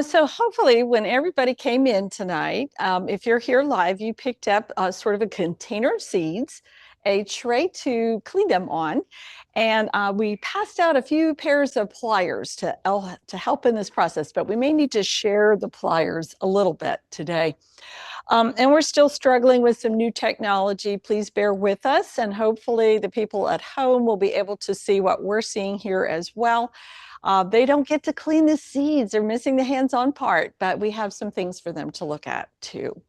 So hopefully when everybody came in tonight, if you're here live, you picked up sort of a container of seeds, a tray to clean them on, and we passed out a few pairs of pliers to help in this process, but we may need to share the pliers a little bit today. And we're still struggling with some new technology. Please bear with us, and hopefully the people at home will be able to see what we're seeing here as well. They don't get to clean the seeds. They're missing the hands-on part, but we have some things for them to look at too.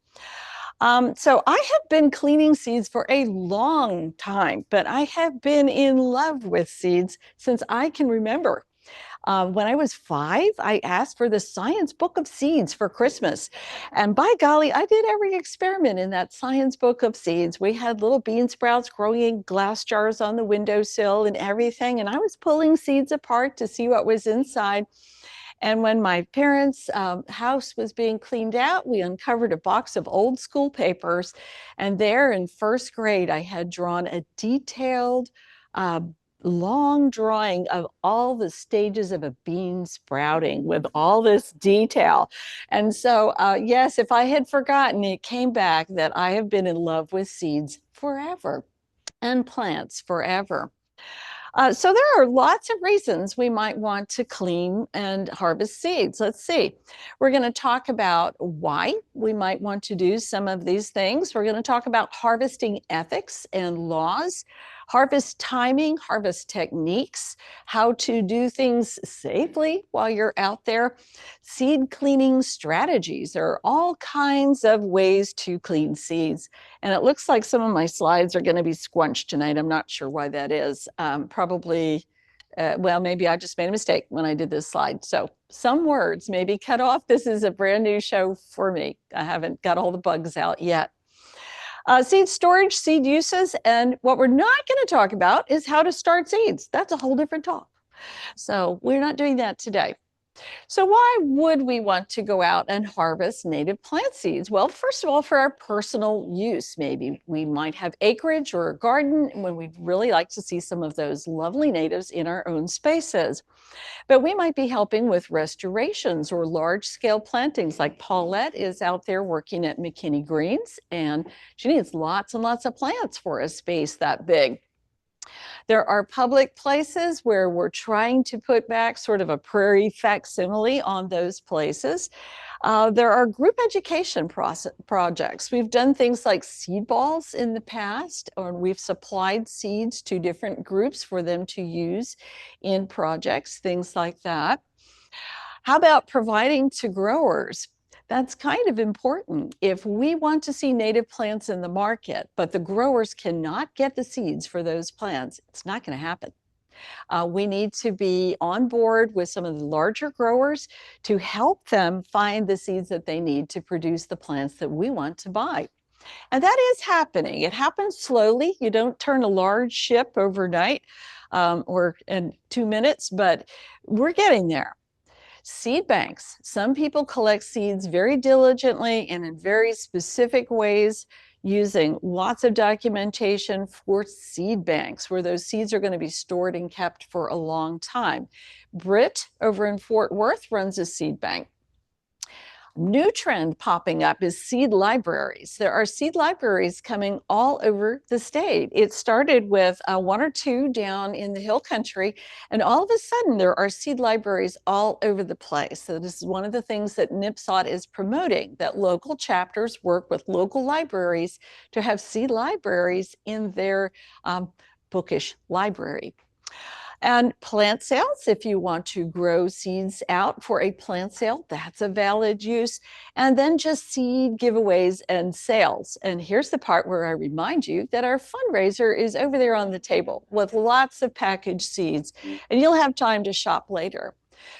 So I have been cleaning seeds for a long time, but I have been in love with seeds since I can remember. When I was 5, I asked for the science book of seeds for Christmas. And by golly, I did every experiment in that science book of seeds. We had little bean sprouts growing in glass jars on the windowsill and everything. And I was pulling seeds apart to see what was inside. And when my parents' house was being cleaned out, we uncovered a box of old school papers. And there in first grade, I had drawn a detailed long drawing of all the stages of a bean sprouting with all this detail. And so, yes, if I had forgotten, it came back that I have been in love with seeds forever and plants forever. So there are lots of reasons we might want to clean and harvest seeds. Let's see. We're going to talk about why we might want to do some of these things. We're going to talk about harvesting ethics and laws, harvest timing, harvest techniques, how to do things safely while you're out there, seed cleaning strategies. There are all kinds of ways to clean seeds. And it looks like some of my slides are going to be squunched tonight. I'm not sure why that is. Probably, well, maybe I just made a mistake when I did this slide. So some words may be cut off. This is a brand new show for me. I haven't got all the bugs out yet. Seed storage, seed uses, and what we're not going to talk about is how to start seeds. That's a whole different talk. So we're not doing that today. So why would we want to go out and harvest native plant seeds? Well, first of all, for our personal use, maybe we might have acreage or a garden when we'd really like to see some of those lovely natives in our own spaces. But we might be helping with restorations or large-scale plantings, like Paulette is out there working at McKinney Greens, and she needs lots and lots of plants for a space that big. There are public places where we're trying to put back sort of a prairie facsimile on those places. There are group education projects. We've done things like seed balls in the past, or we've supplied seeds to different groups for them to use in projects, things like that. How about providing to growers? That's kind of important. If we want to see native plants in the market, but the growers cannot get the seeds for those plants, it's not going to happen. We need to be on board with some of the larger growers to help them find the seeds that they need to produce the plants that we want to buy. And that is happening. It happens slowly. You don't turn a large ship overnight or in 2 minutes, but we're getting there. Seed banks. Some people collect seeds very diligently and in very specific ways, using lots of documentation for seed banks, where those seeds are going to be stored and kept for a long time. Britt over in Fort Worth runs a seed bank. New trend popping up is seed libraries. There are seed libraries coming all over the state. It started with 1 or 2 down in the hill country, and all of a sudden there are seed libraries all over the place. So this is one of the things that NPSOT is promoting, that local chapters work with local libraries to have seed libraries in their bookish library. And plant sales, if you want to grow seeds out for a plant sale, that's a valid use. And then just seed giveaways and sales. And here's the part where I remind you that our fundraiser is over there on the table with lots of packaged seeds, and you'll have time to shop later.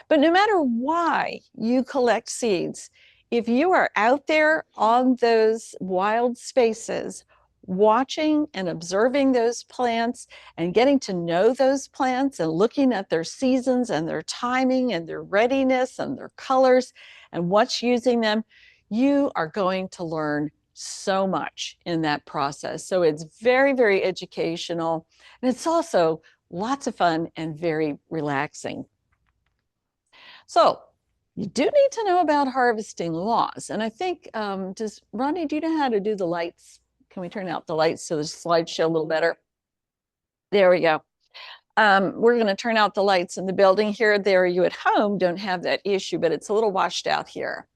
But no matter why you collect seeds, if you are out there on those wild spaces, watching and observing those plants and getting to know those plants and looking at their seasons and their timing and their readiness and their colors and what's using them, you are going to learn so much in that process. So it's very, very educational, and it's also lots of fun and very relaxing. So You do need to know about harvesting laws. And I think, does Ronnie, do you know how to do the lights? Can we turn out the lights so the slides show a little better? There we go. We're going to turn out the lights in the building here. There, you at home don't have that issue, but it's a little washed out here.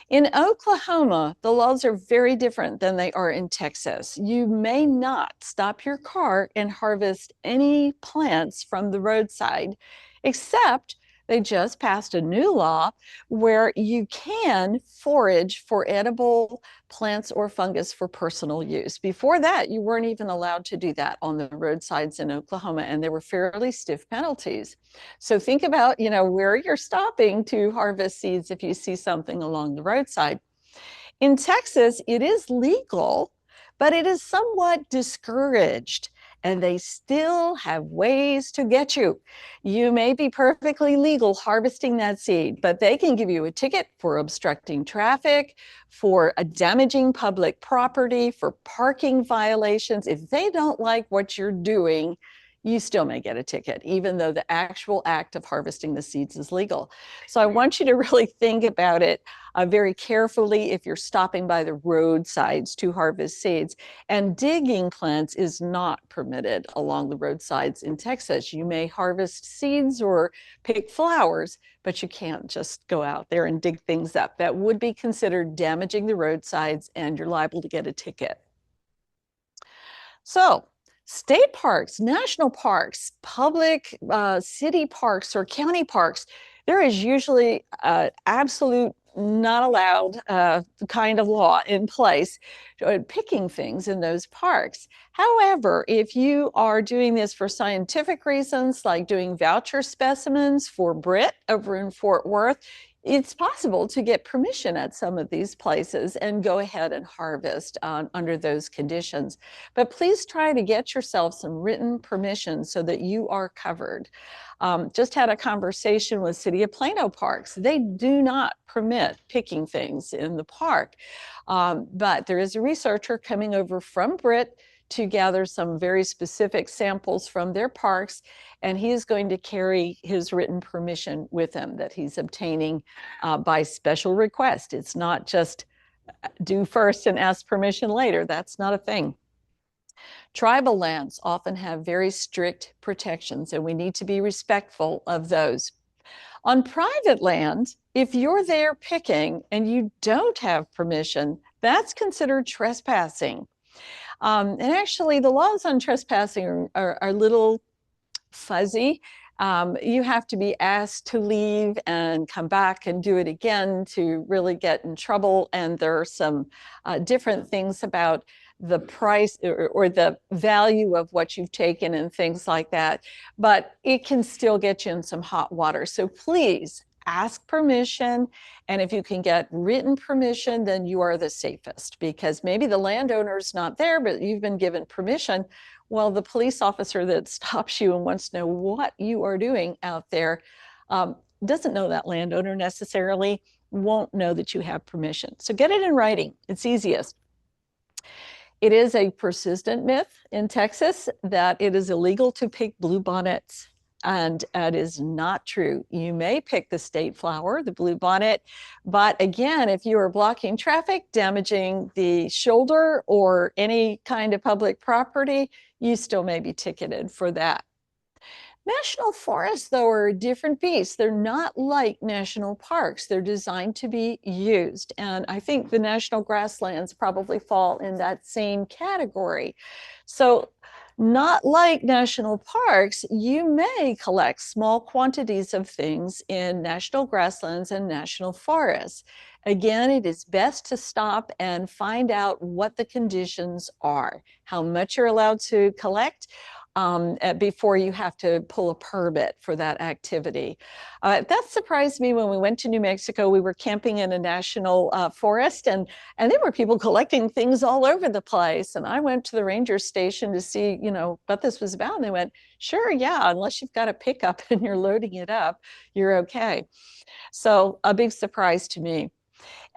In Oklahoma, the laws are very different than they are in Texas. You may not stop your car and harvest any plants from the roadside, except they just passed a new law where you can forage for edible plants or fungus for personal use. Before that, you weren't even allowed to do that on the roadsides in Oklahoma, and there were fairly stiff penalties. So think about, where you're stopping to harvest seeds if you see something along the roadside. In Texas, it is legal, but it is somewhat discouraged, and they still have ways to get you. You may be perfectly legal harvesting that seed, but they can give you a ticket for obstructing traffic, for damaging public property, for parking violations. If they don't like what you're doing, you still may get a ticket, even though the actual act of harvesting the seeds is legal. So I want you to really think about it very carefully if you're stopping by the roadsides to harvest seeds. And digging plants is not permitted along the roadsides in Texas. You may harvest seeds or pick flowers, but you can't just go out there and dig things up. That would be considered damaging the roadsides, and you're liable to get a ticket. So, state parks, national parks, public city parks or county parks, there is usually absolute not allowed kind of law in place picking things in those parks. However, if you are doing this for scientific reasons, like doing voucher specimens for Britt over in Fort Worth, it's possible to get permission at some of these places and go ahead and harvest under those conditions. But please try to get yourself some written permission so that you are covered. Just had a conversation with City of Plano Parks. They do not permit picking things in the park. But there is a researcher coming over from Britt to gather some very specific samples from their parks, and he is going to carry his written permission with him that he's obtaining by special request. It's not just do first and ask permission later. That's not a thing. Tribal lands often have very strict protections, and we need to be respectful of those. On private land, if you're there picking and you don't have permission, that's considered trespassing. And actually, the laws on trespassing are a little fuzzy. You have to be asked to leave and come back and do it again to really get in trouble. And there are some different things about the price or the value of what you've taken and things like that. But it can still get you in some hot water. So please ask permission. And if you can get written permission, then you are the safest, because maybe the landowner's not there, but you've been given permission. Well, the police officer that stops you and wants to know what you are doing out there doesn't know that landowner necessarily, won't know that you have permission. So get it in writing. It's easiest. It is a persistent myth in Texas that it is illegal to pick bluebonnets. And it is not true. You may pick the state flower, the bluebonnet, but again, if you are blocking traffic, damaging the shoulder or any kind of public property, you still may be ticketed for that. National forests, though, are a different beast. They're not like national parks. They're designed to be used. And I think the national grasslands probably fall in that same category. So not like national parks, you may collect small quantities of things in national grasslands and national forests. Again, it is best to stop and find out what the conditions are, how much you're allowed to collect, before you have to pull a permit for that activity. That surprised me when we went to New Mexico. We were camping in a national forest, and there were people collecting things all over the place. And I went to the ranger station to see, what this was about. And they went, sure, yeah, unless you've got a pickup and you're loading it up, you're okay. So a big surprise to me.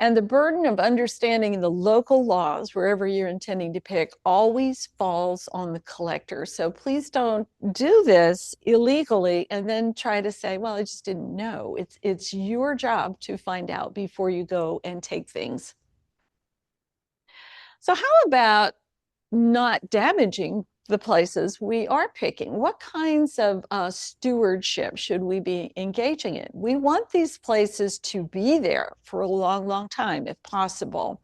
And the burden of understanding the local laws wherever you're intending to pick always falls on the collector. So please don't do this illegally and then try to say, well, I just didn't know. It's your job to find out before you go and take things. So how about not damaging the places we are picking? What kinds of stewardship should we be engaging in? We want these places to be there for a long, long time, if possible.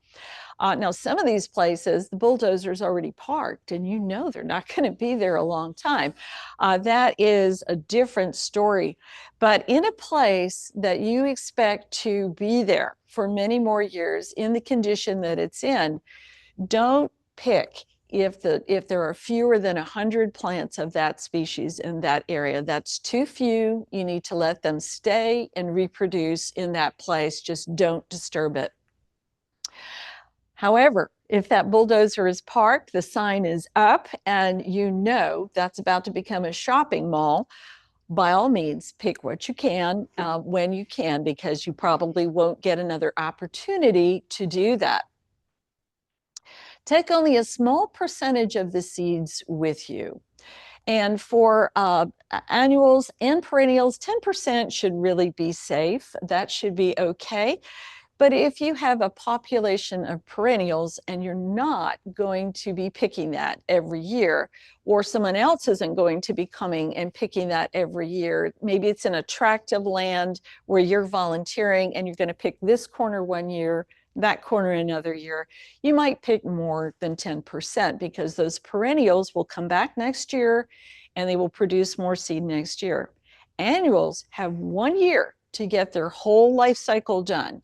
Now, some of these places, the bulldozer's already parked, and you know they're not going to be there a long time. That is a different story. But in a place that you expect to be there for many more years in the condition that it's in, don't pick if there are fewer than 100 plants of that species in that area. That's too few. You need to let them stay and reproduce in that place. Just don't disturb it. However, if that bulldozer is parked, the sign is up, and you know that's about to become a shopping mall, by all means, pick what you can when you can, because you probably won't get another opportunity to do that. Take only a small percentage of the seeds with you. And for annuals and perennials, 10% should really be safe. That should be okay. But if you have a population of perennials and you're not going to be picking that every year, or someone else isn't going to be coming and picking that every year, maybe it's in a tract of land where you're volunteering and you're going to pick this corner one year, that corner another year, you might pick more than 10% because those perennials will come back next year and they will produce more seed next year. Annuals have 1 year to get their whole life cycle done.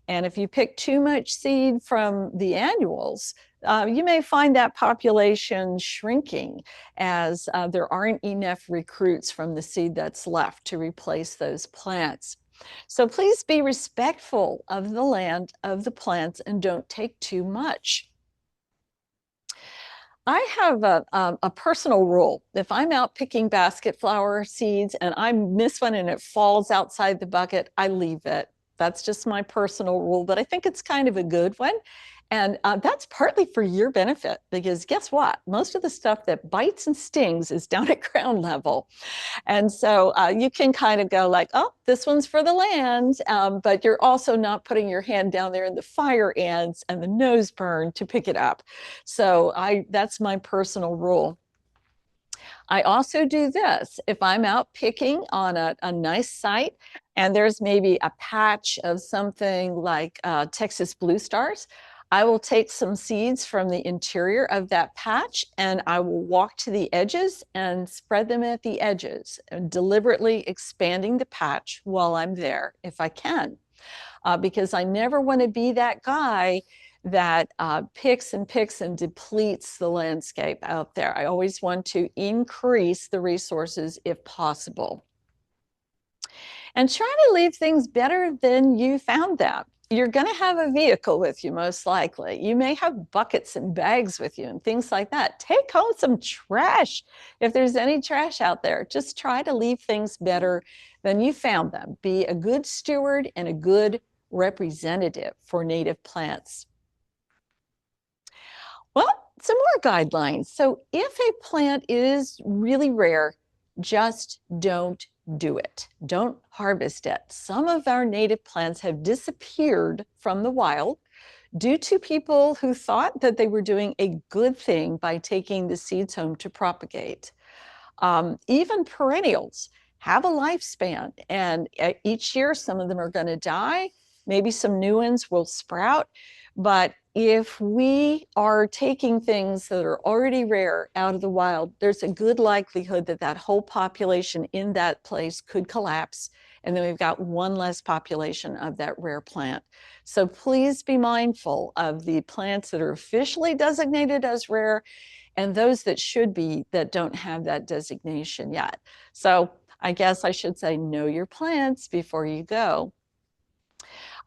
And if you pick too much seed from the annuals, you may find that population shrinking as there aren't enough recruits from the seed that's left to replace those plants. So please be respectful of the land, of the plants, and don't take too much. I have a personal rule. If I'm out picking basket flower seeds and I miss one and it falls outside the bucket, I leave it. That's just my personal rule, but I think it's kind of a good one. And that's partly for your benefit, because guess what? Most of the stuff that bites and stings is down at ground level. And so you can kind of go like, oh, this one's for the land, but you're also not putting your hand down there in the fire ants and the nose burn to pick it up. So that's my personal rule. I also do this. If I'm out picking on a nice site and there's maybe a patch of something like Texas blue stars, I will take some seeds from the interior of that patch and I will walk to the edges and spread them at the edges, deliberately expanding the patch while I'm there if I can. Because I never want to be that guy that picks and picks and depletes the landscape out there. I always want to increase the resources if possible. And try to leave things better than you found them. You're going to have a vehicle with you, most likely. You may have buckets and bags with you and things like that. Take home some trash if there's any trash out there. Just try to leave things better than you found them. Be a good steward and a good representative for native plants. Well, some more guidelines. So if a plant is really rare, just don't do it. Don't harvest it. Some of our native plants have disappeared from the wild due to people who thought that they were doing a good thing by taking the seeds home to propagate. Even perennials have a lifespan, and each year some of them are going to die. Maybe some new ones will sprout. But if we are taking things that are already rare out of the wild, there's a good likelihood that that whole population in that place could collapse. And then we've got one less population of that rare plant. So please be mindful of the plants that are officially designated as rare and those that should be that don't have that designation yet. So I guess I should say, know your plants before you go.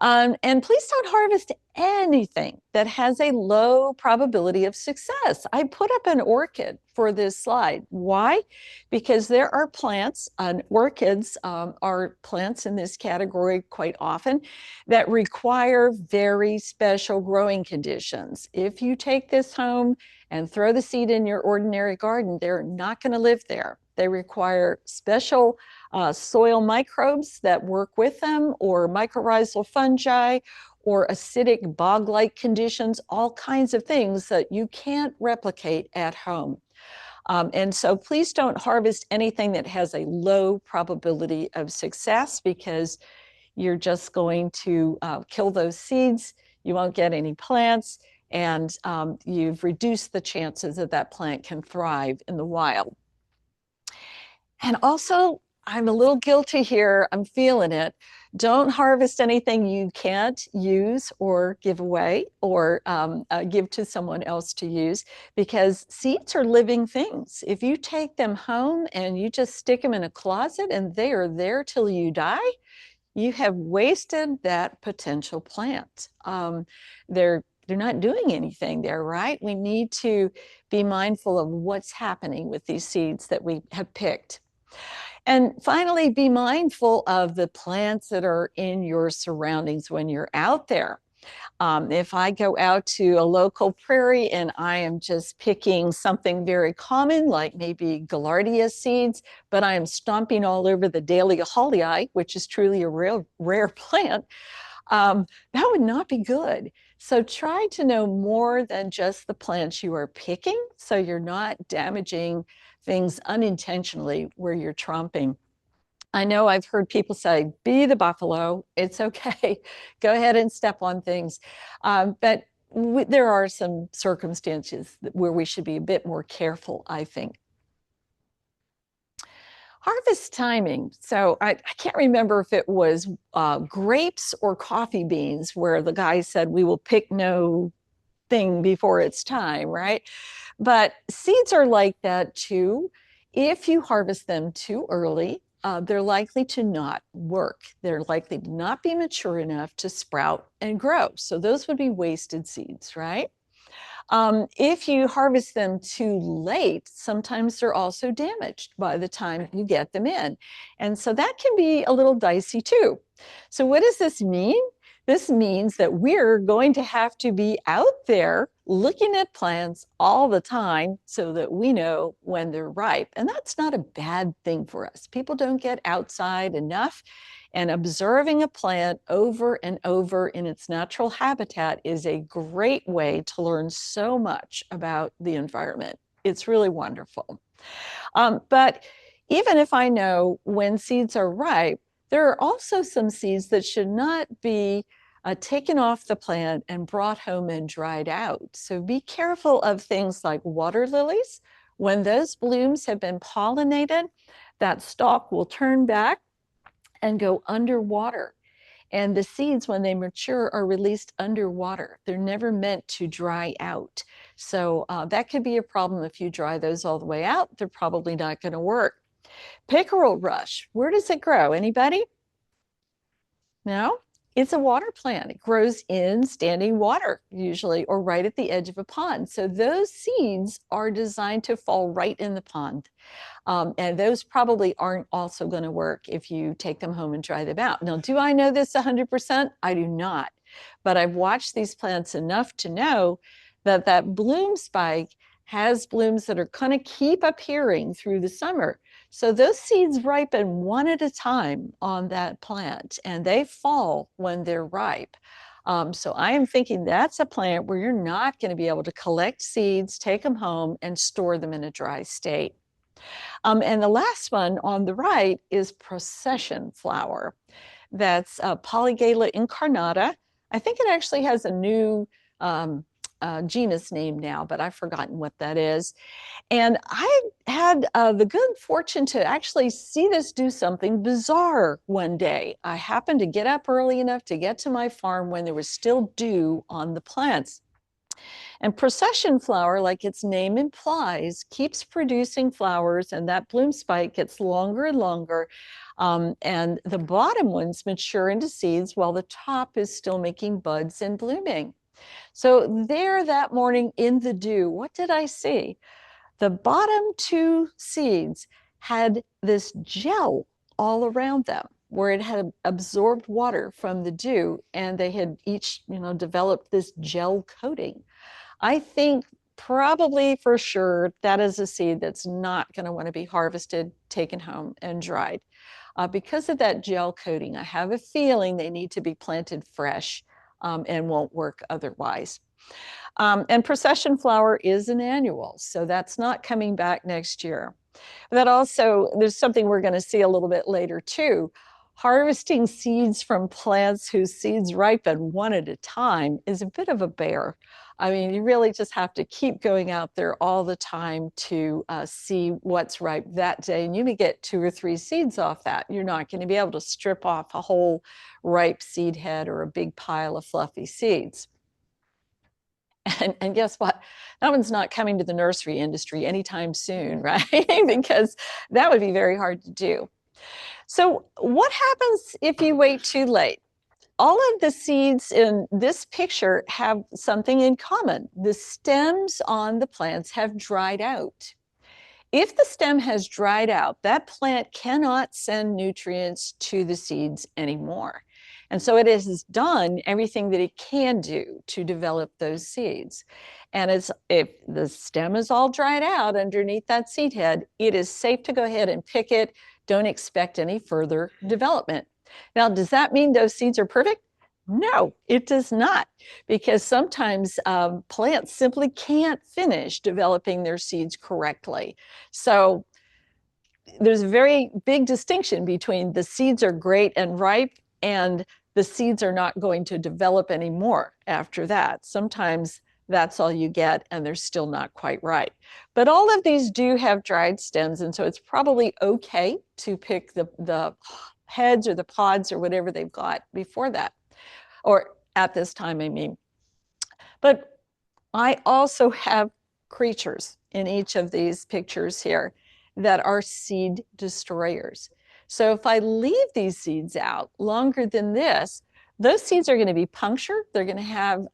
And please don't harvest anything that has a low probability of success. I put up an orchid for this slide. Why? Because there are plants, orchids are plants in this category quite often that require very special growing conditions. If you take this home and throw the seed in your ordinary garden, they're not going to live there. They require special soil microbes that work with them, or mycorrhizal fungi, or acidic bog-like conditions, all kinds of things that you can't replicate at home. And so please don't harvest anything that has a low probability of success, because you're just going to kill those seeds. You won't get any plants, and you've reduced the chances that that plant can thrive in the wild. And also, I'm a little guilty here. I'm feeling it. Don't harvest anything you can't use or give away, or give to someone else to use, because seeds are living things. If you take them home and you just stick them in a closet and they are there till you die, you have wasted that potential plant. They're not doing anything there, right? We need to be mindful of what's happening with these seeds that we have picked. And finally, be mindful of the plants that are in your surroundings when you're out there. If I go out to a local prairie and I am just picking something very common, like maybe Gaillardia seeds, but I am stomping all over the Dahlia hallii, which is truly a rare plant, that would not be good. So try to know more than just the plants you are picking, so you're not damaging things unintentionally where you're tromping. I know I've heard people say, be the buffalo. It's okay. Go ahead and step on things. But there are some circumstances where we should be a bit more careful, I think. Harvest timing. So I can't remember if it was grapes or coffee beans where the guy said, we will pick no thing before it's time, right? But seeds are like that too. If you harvest them too early, they're likely to not work. They're likely to not be mature enough to sprout and grow. So those would be wasted seeds, right? If you harvest them too late, sometimes they're also damaged by the time you get them in. And so that can be a little dicey too. So what does this mean? This means that we're going to have to be out there looking at plants all the time so that we know when they're ripe. And that's not a bad thing for us. People don't get outside enough, and observing a plant over and over in its natural habitat is a great way to learn so much about the environment. It's really wonderful. But even if I know when seeds are ripe, there are also some seeds that should not be taken off the plant and brought home and dried out. So be careful of things like water lilies. When those blooms have been pollinated, that stalk will turn back and go underwater. And the seeds, when they mature, are released underwater. They're never meant to dry out. So that could be a problem if you dry those all the way out. They're probably not going to work. Pickerel rush, where does it grow? Anybody? No? It's a water plant. It grows in standing water, usually, or right at the edge of a pond. So those seeds are designed to fall right in the pond. And those probably aren't also going to work if you take them home and dry them out. Now, do I know this 100%? I do not. But I've watched these plants enough to know that that bloom spike has blooms that are going to keep appearing through the summer. So those seeds ripen one at a time on that plant, and they fall when they're ripe. So I am thinking that's a plant where you're not going to be able to collect seeds, take them home, and store them in a dry state. And the last one on the right is procession flower. That's Polygala incarnata. I think it actually has a new genus name now, but I've forgotten what that is. And I had the good fortune to actually see this do something bizarre one day. I happened to get up early enough to get to my farm when there was still dew on the plants. And procession flower, like its name implies, keeps producing flowers, and that bloom spike gets longer and longer And the bottom ones mature into seeds while the top is still making buds and blooming. So there that morning in the dew, what did I see? The bottom two seeds had this gel all around them where it had absorbed water from the dew, and they had each, developed this gel coating. I think probably for sure that is a seed that's not going to want to be harvested, taken home, and dried. Because of that gel coating, I have a feeling they need to be planted fresh and won't work otherwise. And procession flower is an annual, so that's not coming back next year. That also, there's something we're going to see a little bit later too. Harvesting seeds from plants whose seeds ripen one at a time is a bit of a bear. I mean, you really just have to keep going out there all the time to see what's ripe that day. And you may get 2 or 3 seeds off that. You're not going to be able to strip off a whole ripe seed head or a big pile of fluffy seeds. And guess what? That one's not coming to the nursery industry anytime soon, right? Because that would be very hard to do. So what happens if you wait too late? All of the seeds in this picture have something in common. The stems on the plants have dried out. If the stem has dried out, that plant cannot send nutrients to the seeds anymore. And so it has done everything that it can do to develop those seeds. And if the stem is all dried out underneath that seed head, it is safe to go ahead and pick it. Don't expect any further development. Now, does that mean those seeds are perfect? No, it does not, because sometimes plants simply can't finish developing their seeds correctly. So there's a very big distinction between the seeds are great and ripe and the seeds are not going to develop anymore after that. Sometimes that's all you get and they're still not quite right. But all of these do have dried stems, and so it's probably okay to pick the heads or the pods or whatever they've got before that, or at this time, I mean. But I also have creatures in each of these pictures here that are seed destroyers. So if I leave these seeds out longer than this, those seeds are going to be punctured. They're going to have,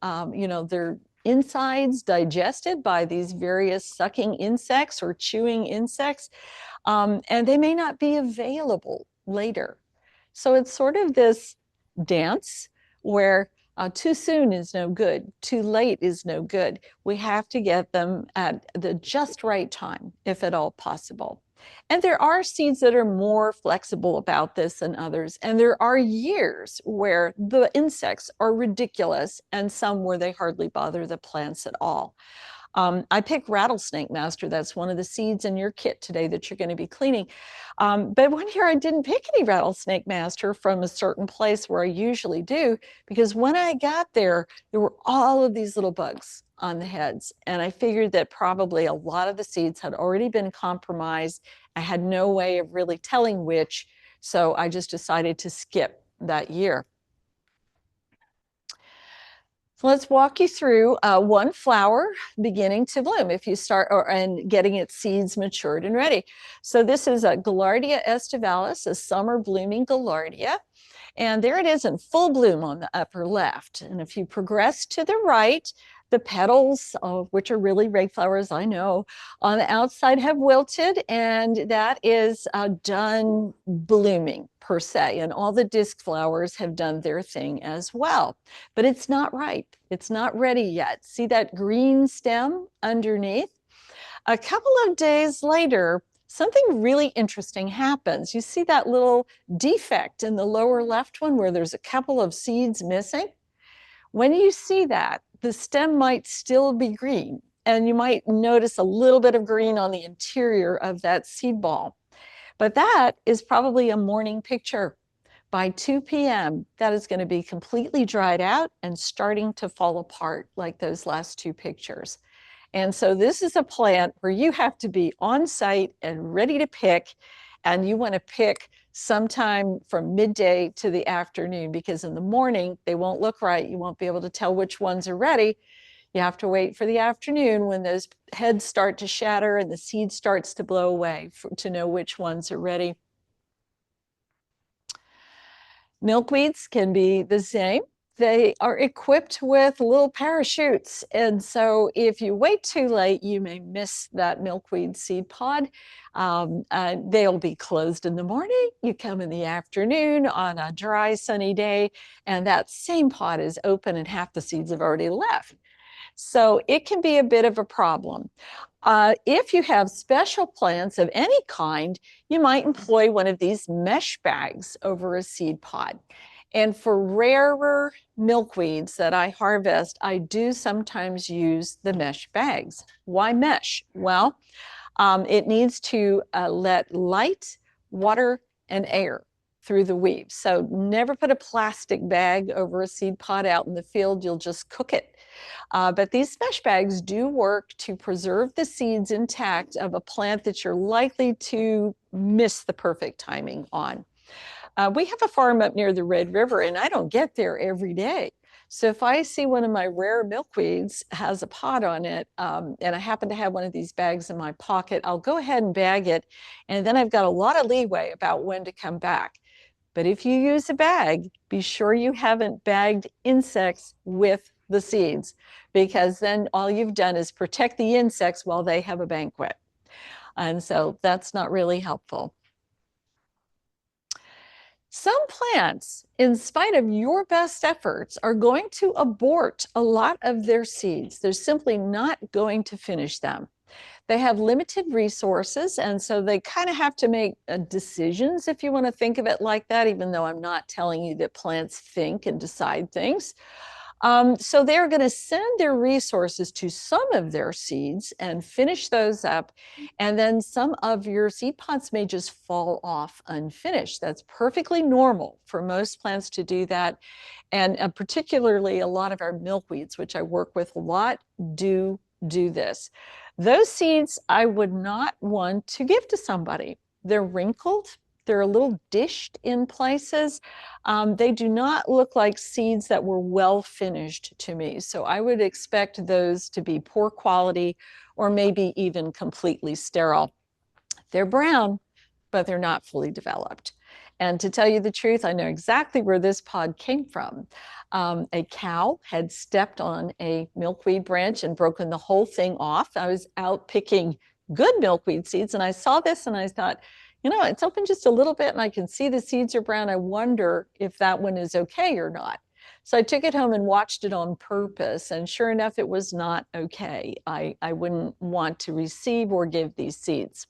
their insides digested by these various sucking insects or chewing insects, and they may not be available later. So it's sort of this dance where too soon is no good, too late is no good. We have to get them at the just right time, if at all possible. And there are seeds that are more flexible about this than others. And there are years where the insects are ridiculous and some where they hardly bother the plants at all. I picked rattlesnake master. That's one of the seeds in your kit today that you're going to be cleaning. But one year I didn't pick any rattlesnake master from a certain place where I usually do, because when I got there, there were all of these little bugs on the heads. And I figured that probably a lot of the seeds had already been compromised. I had no way of really telling which. So I just decided to skip that year. So let's walk you through one flower beginning to bloom if you start and getting its seeds matured and ready. So this is a Gaillardia estivalis, a summer blooming Gaillardia. And there it is in full bloom on the upper left. And if you progress to the right, the petals, which are really ray flowers, I know, on the outside have wilted, and that is done blooming per se. And all the disc flowers have done their thing as well. But it's not ripe. It's not ready yet. See that green stem underneath? A couple of days later, something really interesting happens. You see that little defect in the lower left one where there's a couple of seeds missing? When you see that, the stem might still be green, and you might notice a little bit of green on the interior of that seed ball. But that is probably a morning picture. By 2 p.m., that is going to be completely dried out and starting to fall apart like those last 2 pictures. And so this is a plant where you have to be on site and ready to pick, and you want to pick sometime from midday to the afternoon, because in the morning they won't look right. You won't be able to tell which ones are ready. You have to wait for the afternoon when those heads start to shatter and the seed starts to blow away to know which ones are ready. Milkweeds can be the same. They are equipped with little parachutes. And so if you wait too late, you may miss that milkweed seed pod. They'll be closed in the morning. You come in the afternoon on a dry, sunny day, and that same pod is open and half the seeds have already left. So it can be a bit of a problem. If you have special plants of any kind, you might employ one of these mesh bags over a seed pod. And for rarer milkweeds that I harvest, I do sometimes use the mesh bags. Why mesh? Well, it needs to let light, water, and air through the weave. So never put a plastic bag over a seed pod out in the field. You'll just cook it. But these mesh bags do work to preserve the seeds intact of a plant that you're likely to miss the perfect timing on. We have a farm up near the Red River, and I don't get there every day. So if I see one of my rare milkweeds has a pod on it, and I happen to have one of these bags in my pocket, I'll go ahead and bag it. And then I've got a lot of leeway about when to come back. But if you use a bag, be sure you haven't bagged insects with the seeds, because then all you've done is protect the insects while they have a banquet. And so that's not really helpful. Some plants, in spite of your best efforts, are going to abort a lot of their seeds. They're simply not going to finish them. They have limited resources, and so they kind of have to make decisions, if you want to think of it like that, even though I'm not telling you that plants think and decide things. So they're going to send their resources to some of their seeds and finish those up. And then some of your seed pods may just fall off unfinished. That's perfectly normal for most plants to do that. And particularly a lot of our milkweeds, which I work with a lot, do this. Those seeds I would not want to give to somebody. They're wrinkled. They're a little dished in places. They do not look like seeds that were well finished to me. So I would expect those to be poor quality or maybe even completely sterile. They're brown, but they're not fully developed. And to tell you the truth, I know exactly where this pod came from. A cow had stepped on a milkweed branch and broken the whole thing off. I was out picking good milkweed seeds, and I saw this and I thought, you know, it's open just a little bit and I can see the seeds are brown. I wonder if that one is okay or not. So I took it home and watched it on purpose, and sure enough, it was not okay. I wouldn't want to receive or give these seeds.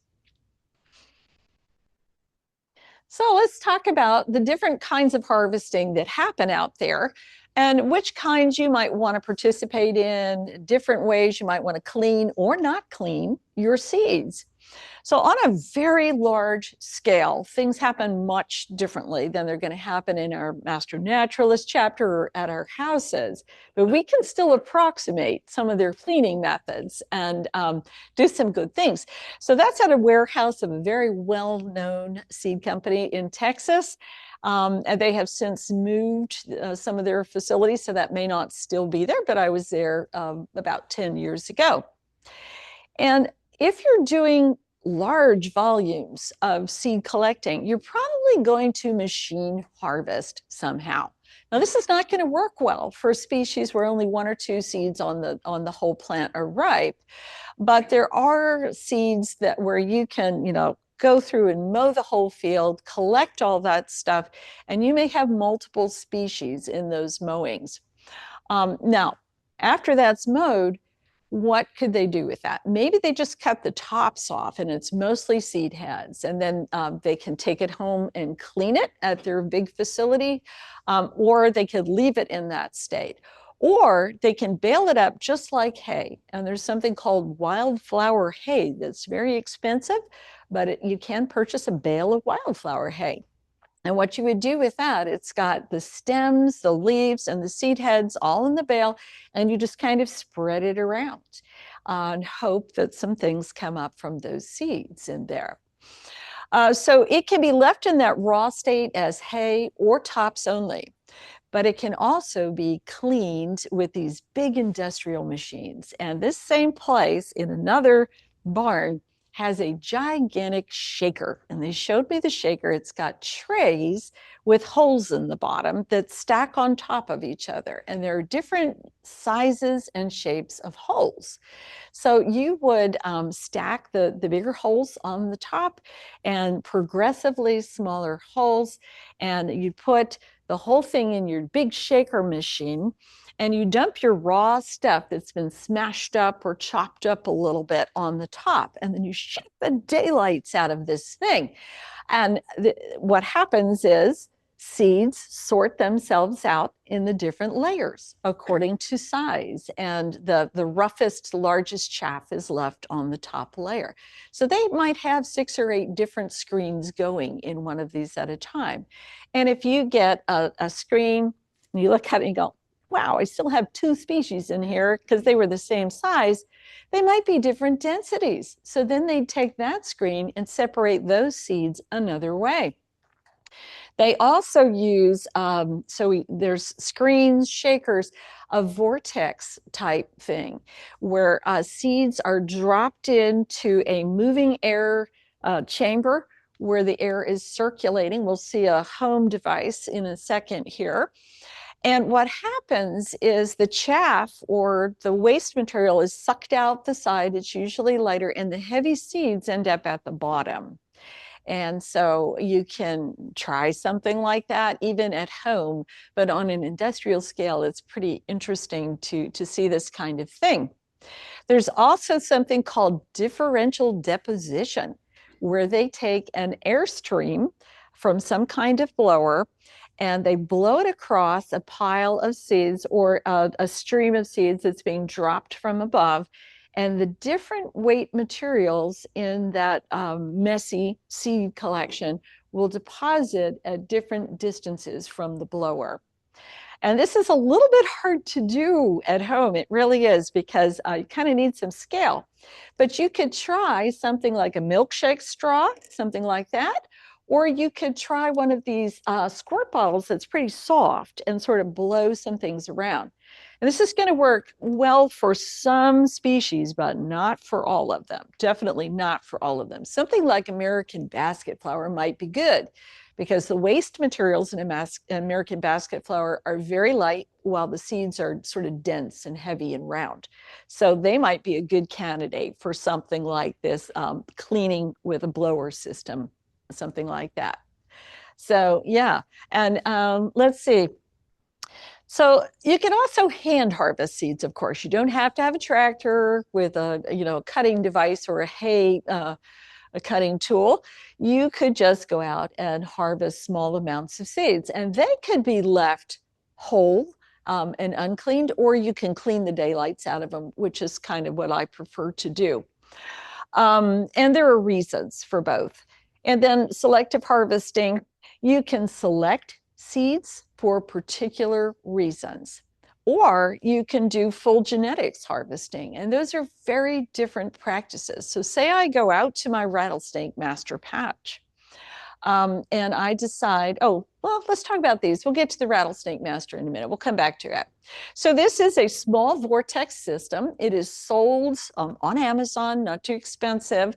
So let's talk about the different kinds of harvesting that happen out there and which kinds you might want to participate in, different ways you might want to clean or not clean your seeds. So on a very large scale, things happen much differently than they're going to happen in our Master Naturalist chapter or at our houses. But we can still approximate some of their cleaning methods and do some good things. So that's at a warehouse of a very well-known seed company in Texas. And they have since moved some of their facilities, so that may not still be there, but I was there about 10 years ago. And if you're doing large volumes of seed collecting, you're probably going to machine harvest somehow. Now, this is not going to work well for a species where only one or two seeds on the whole plant are ripe, but there are seeds that where you can, go through and mow the whole field, collect all that stuff, and you may have multiple species in those mowings. Now, after that's mowed, what could they do with that? Maybe they just cut the tops off and it's mostly seed heads, and then they can take it home and clean it at their big facility, or they could leave it in that state. Or they can bale it up just like hay. And there's something called wildflower hay that's very expensive, but you can purchase a bale of wildflower hay. And what you would do with that, it's got the stems, the leaves, and the seed heads all in the bale, and you just kind of spread it around and hope that some things come up from those seeds in there. So it can be left in that raw state as hay or tops only, but it can also be cleaned with these big industrial machines. And this same place in another barn has a gigantic shaker, and they showed me the shaker. It's got trays with holes in the bottom that stack on top of each other, and there are different sizes and shapes of holes. So you would stack the bigger holes on the top and progressively smaller holes, and you put the whole thing in your big shaker machine, and you dump your raw stuff that's been smashed up or chopped up a little bit on the top, and then you shake the daylights out of this thing. And what happens is seeds sort themselves out in the different layers according to size, and the roughest, largest chaff is left on the top layer. So they might have 6 or 8 different screens going in one of these at a time. And if you get a screen and you look at it and you go, wow, I still have 2 species in here because they were the same size, they might be different densities. So then they'd take that screen and separate those seeds another way. They also use, there's screens, shakers, a vortex type thing where seeds are dropped into a moving air chamber where the air is circulating. We'll see a home device in a second here. And what happens is the chaff or the waste material is sucked out the side. It's usually lighter, and the heavy seeds end up at the bottom. And so you can try something like that even at home, but on an industrial scale, it's pretty interesting to see this kind of thing. There's also something called differential deposition, where they take an airstream from some kind of blower and they blow it across a pile of seeds or a stream of seeds that's being dropped from above. And the different weight materials in that messy seed collection will deposit at different distances from the blower. And this is a little bit hard to do at home. It really is, because you kind of need some scale. But you could try something like a milkshake straw, something like that. Or you could try one of these squirt bottles that's pretty soft and sort of blow some things around. And this is going to work well for some species, but not for all of them. Definitely not for all of them. Something like American basket flower might be good, because the waste materials in American basket flower are very light, while the seeds are sort of dense and heavy and round. So they might be a good candidate for something like this, cleaning with a blower system, something like that. So yeah, and let's see. So you can also hand harvest seeds, of course. You don't have to have a tractor with a cutting device or a cutting tool. You could just go out and harvest small amounts of seeds, and they could be left whole and uncleaned, or you can clean the daylights out of them, which is kind of what I prefer to do. And there are reasons for both. And then selective harvesting, you can select seeds for particular reasons, or you can do full genetics harvesting. And those are very different practices. So say I go out to my rattlesnake master patch and I decide, oh, well, let's talk about these. We'll get to the rattlesnake master in a minute. We'll come back to it. So this is a small vortex system. It is sold on Amazon, not too expensive,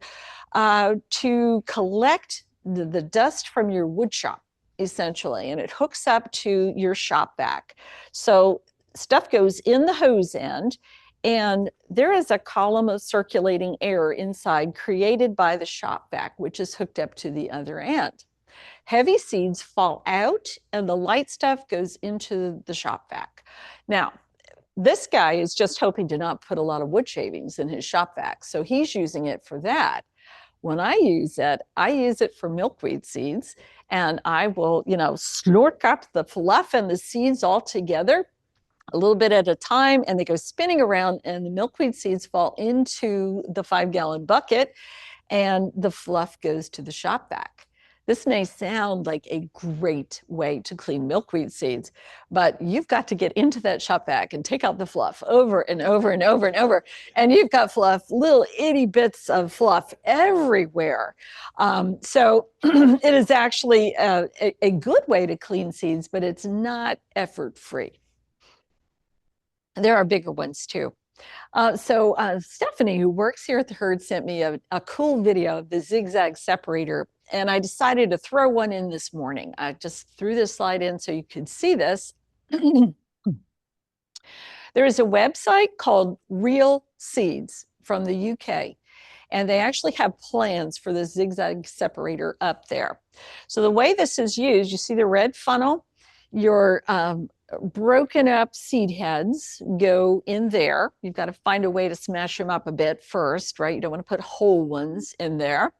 to collect the dust from your wood shop, essentially, and it hooks up to your shop vac. So stuff goes in the hose end, and there is a column of circulating air inside created by the shop vac, which is hooked up to the other end. Heavy seeds fall out, and the light stuff goes into the shop vac. Now, this guy is just hoping to not put a lot of wood shavings in his shop vac, so he's using it for that. When I use it for milkweed seeds, and I will, snort up the fluff and the seeds all together, a little bit at a time, and they go spinning around, and the milkweed seeds fall into the 5-gallon bucket, and the fluff goes to the shop vac. This may sound like a great way to clean milkweed seeds, but you've got to get into that shop vac and take out the fluff over and over and over and over. And you've got fluff, little itty bits of fluff everywhere. So it is actually a good way to clean seeds, but it's not effort-free. There are bigger ones too. Stephanie, who works here at the herd, sent me a cool video of the zigzag separator, and I decided to throw one in this morning. I just threw this slide in so you could see this. There is a website called Real Seeds from the UK, and they actually have plans for the zigzag separator up there. So the way this is used, you see the red funnel? Your broken up seed heads go in there. You've got to find a way to smash them up a bit first, right? You don't want to put whole ones in there.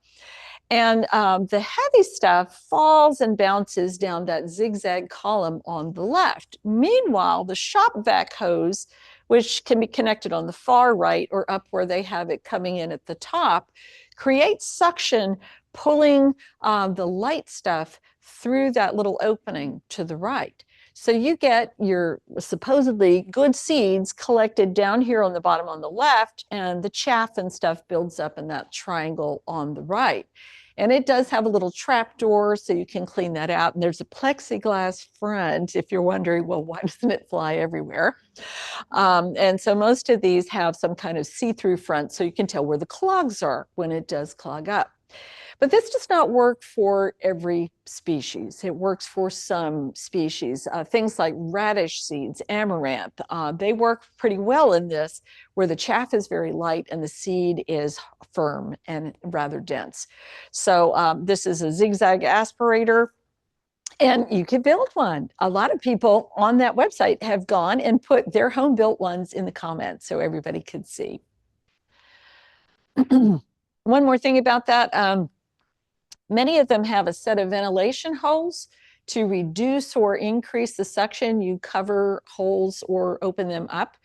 And the heavy stuff falls and bounces down that zigzag column on the left. Meanwhile, the shop vac hose, which can be connected on the far right or up where they have it coming in at the top, creates suction, pulling the light stuff through that little opening to the right. So you get your supposedly good seeds collected down here on the bottom on the left, and the chaff and stuff builds up in that triangle on the right. And it does have a little trap door, so you can clean that out. And there's a plexiglass front if you're wondering, well, why doesn't it fly everywhere? And so most of these have some kind of see-through front, so you can tell where the clogs are when it does clog up. But this does not work for every species. It works for some species. Things like radish seeds, amaranth, they work pretty well in this, where the chaff is very light and the seed is firm and rather dense. So this is a zigzag aspirator, and you can build one. A lot of people on that website have gone and put their home built ones in the comments so everybody could see. One more thing about that. Many of them have a set of ventilation holes to reduce or increase the suction. You cover holes or open them up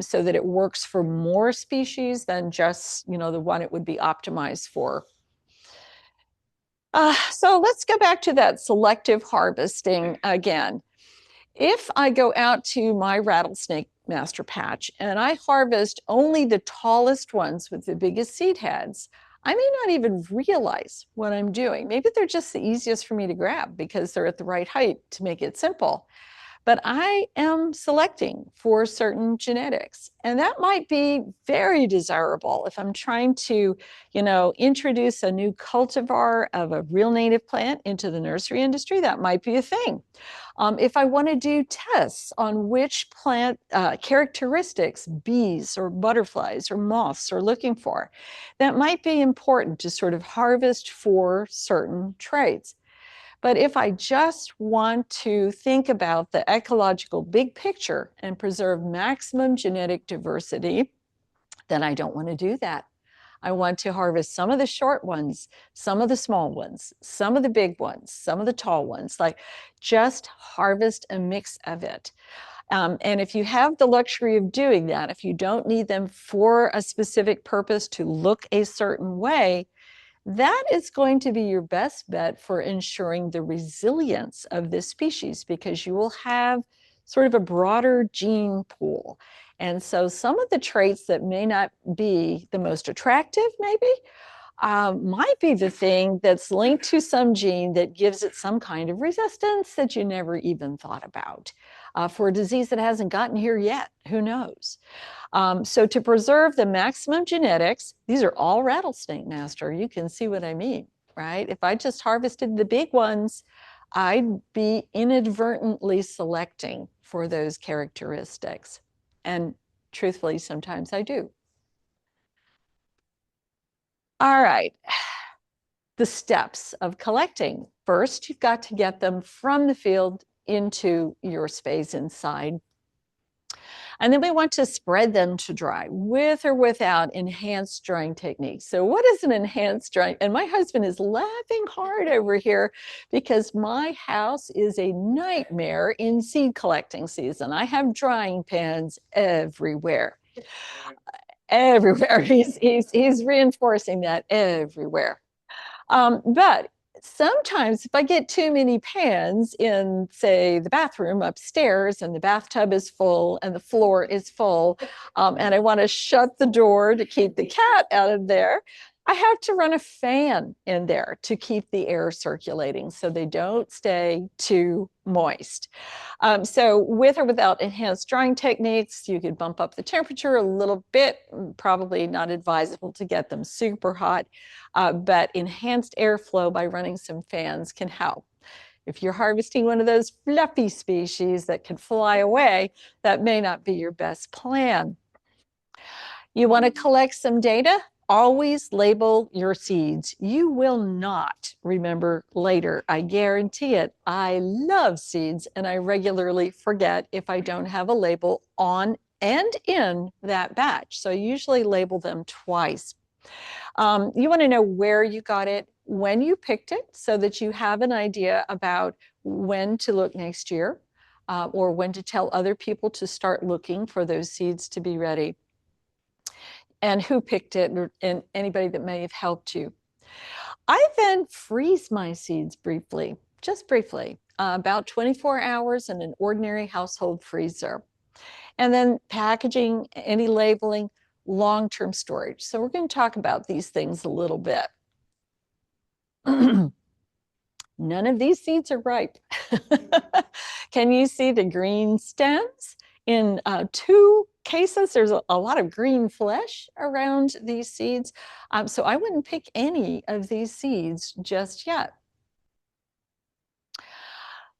so that it works for more species than just, the one it would be optimized for. So let's go back to that selective harvesting again. If I go out to my rattlesnake master patch and I harvest only the tallest ones with the biggest seed heads, I may not even realize what I'm doing. Maybe they're just the easiest for me to grab because they're at the right height to make it simple. But I am selecting for certain genetics. And that might be very desirable if I'm trying to, introduce a new cultivar of a real native plant into the nursery industry. That might be a thing. If I want to do tests on which plant characteristics bees or butterflies or moths are looking for, that might be important to sort of harvest for certain traits. But if I just want to think about the ecological big picture and preserve maximum genetic diversity, then I don't want to do that. I want to harvest some of the short ones, some of the small ones, some of the big ones, some of the tall ones, like just harvest a mix of it. And if you have the luxury of doing that, if you don't need them for a specific purpose to look a certain way, that is going to be your best bet for ensuring the resilience of this species, because you will have sort of a broader gene pool. And so some of the traits that may not be the most attractive, maybe, might be the thing that's linked to some gene that gives it some kind of resistance that you never even thought about for a disease that hasn't gotten here yet. Who knows? So to preserve the maximum genetics, these are all rattlesnake master. You can see what I mean, right? If I just harvested the big ones, I'd be inadvertently selecting for those characteristics. And truthfully, sometimes I do. All right, the steps of collecting. First, you've got to get them from the field into your space inside. And then we want to spread them to dry with or without enhanced drying techniques. So what is an enhanced drying? And my husband is laughing hard over here because my house is a nightmare in seed collecting season. I have drying pans everywhere. Everywhere. He's reinforcing that everywhere. But sometimes if I get too many pans in, say, the bathroom upstairs, and the bathtub is full and the floor is full, and I want to shut the door to keep the cat out of there, I have to run a fan in there to keep the air circulating so they don't stay too moist. So with or without enhanced drying techniques, you could bump up the temperature a little bit, probably not advisable to get them super hot, but enhanced airflow by running some fans can help. If you're harvesting one of those fluffy species that can fly away, that may not be your best plan. You want to collect some data? Always label your seeds. You will not remember later. I guarantee it. I love seeds and I regularly forget if I don't have a label on and in that batch. So I usually label them twice. You want to know where you got it, when you picked it, so that you have an idea about when to look next year, or when to tell other people to start looking for those seeds to be ready, and who picked it, and anybody that may have helped you. I then freeze my seeds briefly, just briefly, about 24 hours in an ordinary household freezer. And then packaging, any labeling, long-term storage. So we're going to talk about these things a little bit. None of these seeds are ripe. Can you see the green stems? In two cases, there's a lot of green flesh around these seeds. So I wouldn't pick any of these seeds just yet.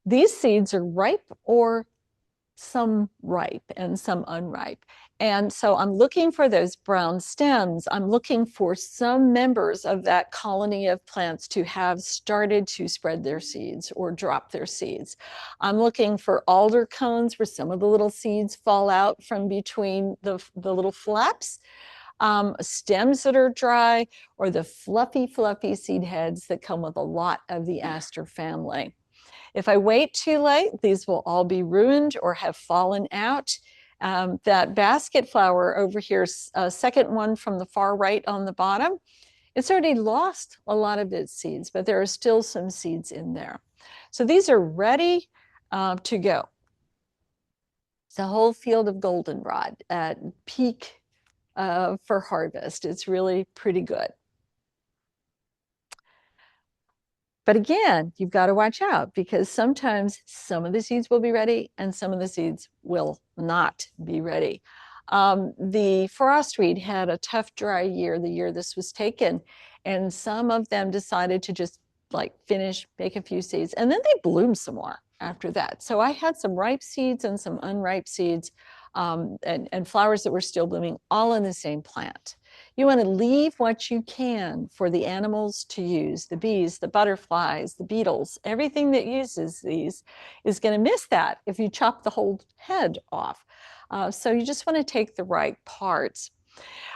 These seeds are ripe, or some ripe and some unripe. And so I'm looking for those brown stems. I'm looking for some members of that colony of plants to have started to spread their seeds or drop their seeds. I'm looking for alder cones where some of the little seeds fall out from between the little flaps. Stems that are dry, or the fluffy seed heads that come with a lot of the aster family. If I wait too late, these will all be ruined or have fallen out. That basket flower over here, second one from the far right on the bottom, it's already lost a lot of its seeds, but there are still some seeds in there. So these are ready to go. It's a whole field of goldenrod at peak for harvest. It's really pretty good. But again, you've got to watch out, because sometimes some of the seeds will be ready and some of the seeds will not be ready. The frostweed had a tough, dry year the year this was taken, and some of them decided to just like finish, make a few seeds, and then they bloomed some more after that. So I had some ripe seeds and some unripe seeds, and flowers that were still blooming, all in the same plant. You want to leave what you can for the animals to use, the bees, the butterflies, the beetles. Everything that uses these is going to miss that if you chop the whole head off. So you just want to take the right parts.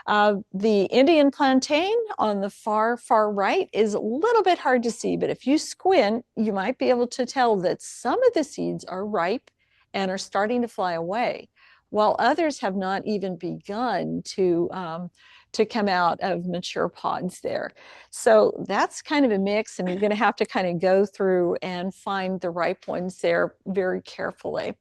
The Indian plantain on the far right is a little bit hard to see, but if you squint, you might be able to tell that some of the seeds are ripe and are starting to fly away, while others have not even begun to come out of mature pods there. So that's kind of a mix, and you're going to have to kind of go through and find the ripe ones there very carefully.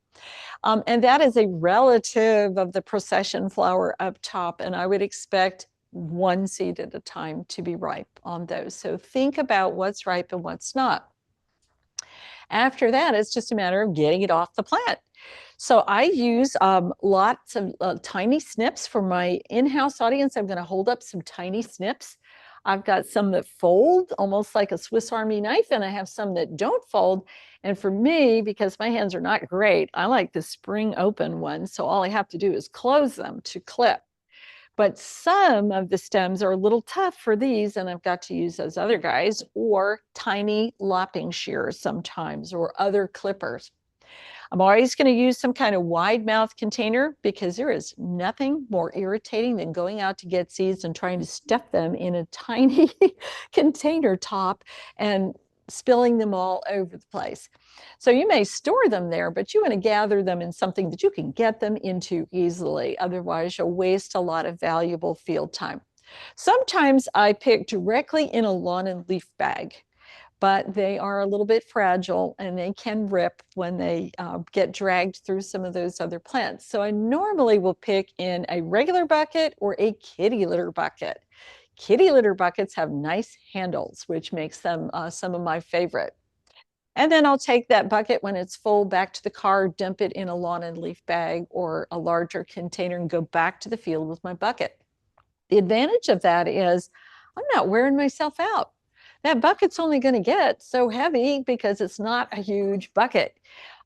And that is a relative of the procession flower up top, and I would expect one seed at a time to be ripe on those. So think about what's ripe and what's not. After that, it's just a matter of getting it off the plant. So I use lots of tiny snips for my in-house audience. I'm going to hold up some tiny snips. I've got some that fold almost like a Swiss Army knife, and I have some that don't fold. And for me, because my hands are not great, I like the spring open ones. So all I have to do is close them to clip. But some of the stems are a little tough for these, and I've got to use those other guys, or tiny lopping shears sometimes, or other clippers. I'm always going to use some kind of wide mouth container, because there is nothing more irritating than going out to get seeds and trying to stuff them in a tiny container top and spilling them all over the place. So you may store them there, but you want to gather them in something that you can get them into easily. Otherwise, you'll waste a lot of valuable field time. Sometimes I pick directly in a lawn and leaf bag, but they are a little bit fragile and they can rip when they get dragged through some of those other plants. So I normally will pick in a regular bucket or a kitty litter bucket. Kitty litter buckets have nice handles, which makes them some of my favorite. And then I'll take that bucket when it's full back to the car, dump it in a lawn and leaf bag or a larger container and go back to the field with my bucket. The advantage of that is I'm not wearing myself out. That bucket's only going to get so heavy because it's not a huge bucket.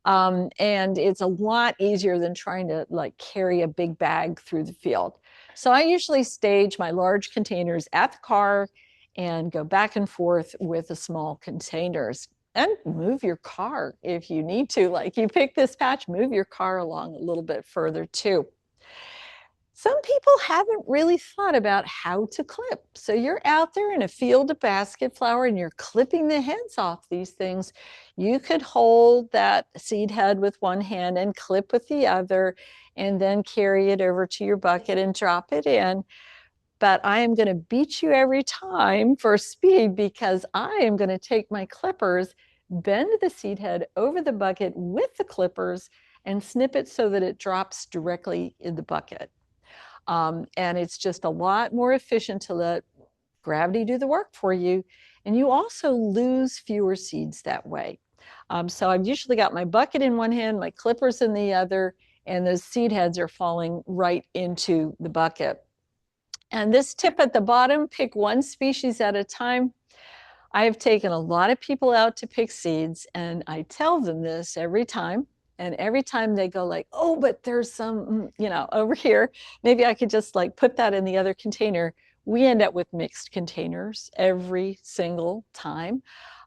And it's a lot easier than trying to like carry a big bag through the field. So I usually stage my large containers at the car and go back and forth with the small containers. And move your car if you need to. Like you pick this patch, move your car along a little bit further too. Some people haven't really thought about how to clip. So you're out there in a field of basket flower and you're clipping the heads off these things. You could hold that seed head with one hand and clip with the other, and then carry it over to your bucket and drop it in. But I am going to beat you every time for speed because I am going to take my clippers, bend the seed head over the bucket with the clippers, and snip it so that it drops directly in the bucket. And it's just a lot more efficient to let gravity do the work for you. And you also lose fewer seeds that way. So I've usually got my bucket in one hand, my clippers in the other, and those seed heads are falling right into the bucket. And this tip at the bottom, pick one species at a time. I have taken a lot of people out to pick seeds, and I tell them this every time. And every time they go like, oh, but there's some, over here, maybe I could just like put that in the other container. We end up with mixed containers every single time.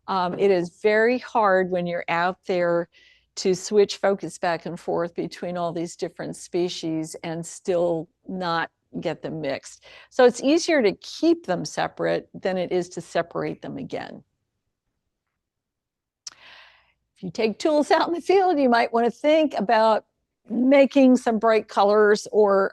It is very hard when you're out there to switch focus back and forth between all these different species and still not get them mixed. So it's easier to keep them separate than it is to separate them again. If you take tools out in the field, you might want to think about making some bright colors or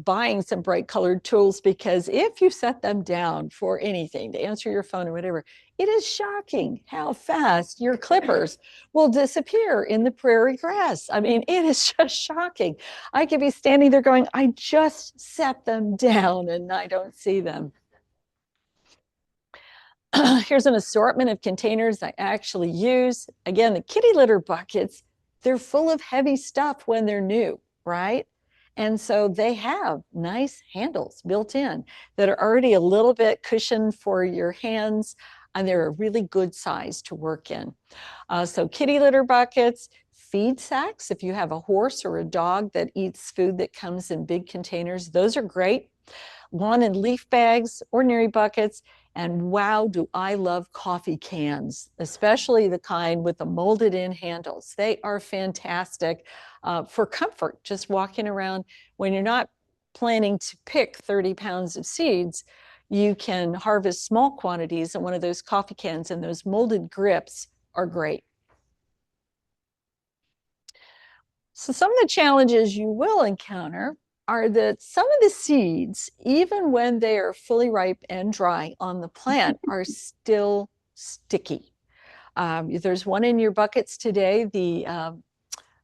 buying some bright colored tools, because if you set them down for anything, to answer your phone or whatever, it is shocking how fast your clippers will disappear in the prairie grass. I mean, it is just shocking. I could be standing there going, I just set them down and I don't see them. Here's an assortment of containers I actually use. Again, the kitty litter buckets, they're full of heavy stuff when they're new, right? And so they have nice handles built in that are already a little bit cushioned for your hands, and they're a really good size to work in. So kitty litter buckets, feed sacks, if you have a horse or a dog that eats food that comes in big containers, those are great. Lawn and leaf bags, ordinary buckets, and wow, do I love coffee cans, especially the kind with the molded in handles. They are fantastic for comfort, just walking around. When you're not planning to pick 30 pounds of seeds, you can harvest small quantities in one of those coffee cans, and those molded grips are great. So some of the challenges you will encounter are that some of the seeds, even when they are fully ripe and dry on the plant, are still sticky. There's one in your buckets today, the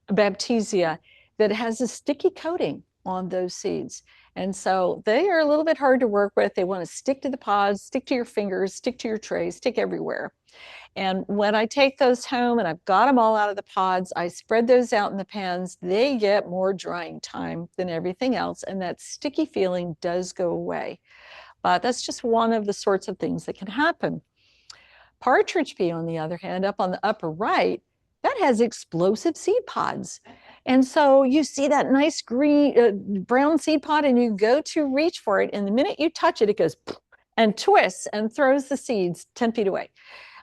Baptisia, that has a sticky coating on those seeds. And so they are a little bit hard to work with. They want to stick to the pods, stick to your fingers, stick to your tray, stick everywhere. And when I take those home and I've got them all out of the pods, I spread those out in the pans. They get more drying time than everything else, and that sticky feeling does go away. But that's just one of the sorts of things that can happen. Partridge pea, on the other hand, up on the upper right, that has explosive seed pods. And so you see that nice green, brown seed pod, and you go to reach for it, and the minute you touch it, it goes and twists and throws the seeds 10 feet away.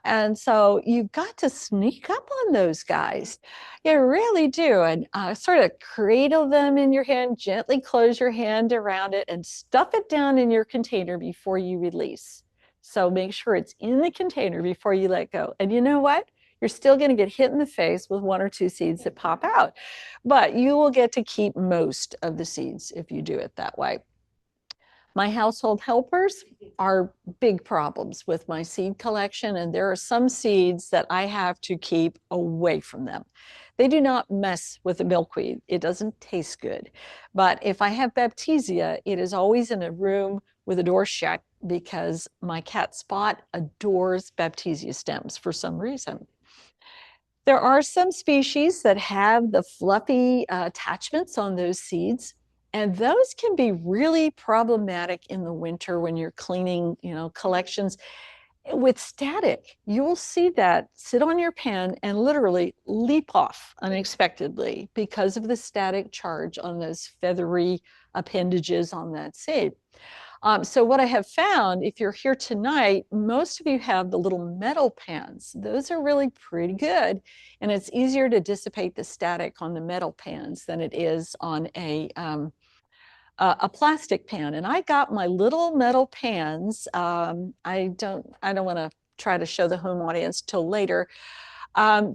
And so you've got to sneak up on those guys. You really do. And sort of cradle them in your hand, gently close your hand around it, and stuff it down in your container before you release. So make sure it's in the container before you let go. And you know what? You're still going to get hit in the face with one or two seeds that pop out, but you will get to keep most of the seeds if you do it that way. My household helpers are big problems with my seed collection, and there are some seeds that I have to keep away from them. They do not mess with the milkweed. It doesn't taste good. But if I have Baptisia, it is always in a room with a door shut because my cat Spot adores Baptisia stems for some reason. There are some species that have the fluffy attachments on those seeds, and those can be really problematic in the winter when you're cleaning, collections. With static, you will see that sit on your pen and literally leap off unexpectedly because of the static charge on those feathery appendages on that seed. So what I have found, if you're here tonight, most of you have the little metal pans. Those are really pretty good. And it's easier to dissipate the static on the metal pans than it is on a plastic pan. And I got my little metal pans. I don't want to try to show the home audience till later.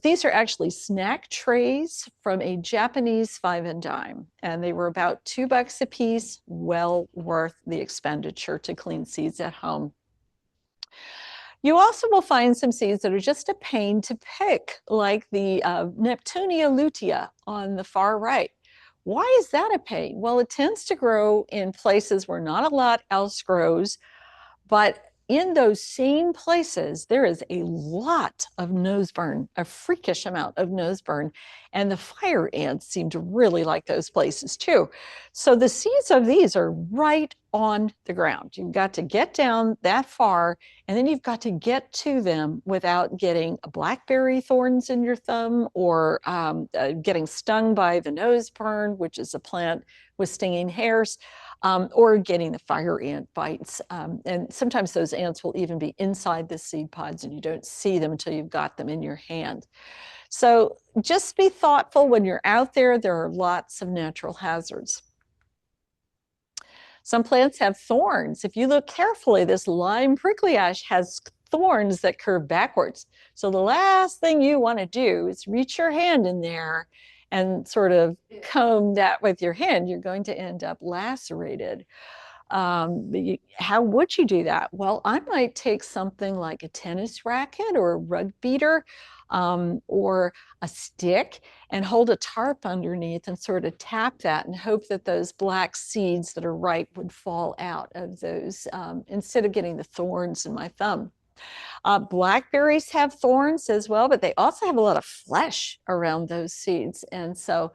These are actually snack trays from a Japanese 5 and dime, and they were about $2 a piece, well worth the expenditure to clean seeds at home. You also will find some seeds that are just a pain to pick, like the Neptunia lutea on the far right. Why is that a pain? Well, it tends to grow in places where not a lot else grows, but in those same places, there is a lot of noseburn, a freakish amount of noseburn, and the fire ants seem to really like those places too. So the seeds of these are right on the ground. You've got to get down that far, and then you've got to get to them without getting blackberry thorns in your thumb or getting stung by the noseburn, which is a plant with stinging hairs. Or getting the fire ant bites. And sometimes those ants will even be inside the seed pods and you don't see them until you've got them in your hand. So just be thoughtful when you're out there. There are lots of natural hazards. Some plants have thorns. If you look carefully, this lime prickly ash has thorns that curve backwards. So the last thing you want to do is reach your hand in there and sort of comb that with your hand. You're going to end up lacerated. How would you do that? Well, I might take something like a tennis racket or a rug beater or a stick and hold a tarp underneath and sort of tap that and hope that those black seeds that are ripe would fall out of those instead of getting the thorns in my thumb. Blackberries have thorns as well, but they also have a lot of flesh around those seeds. And so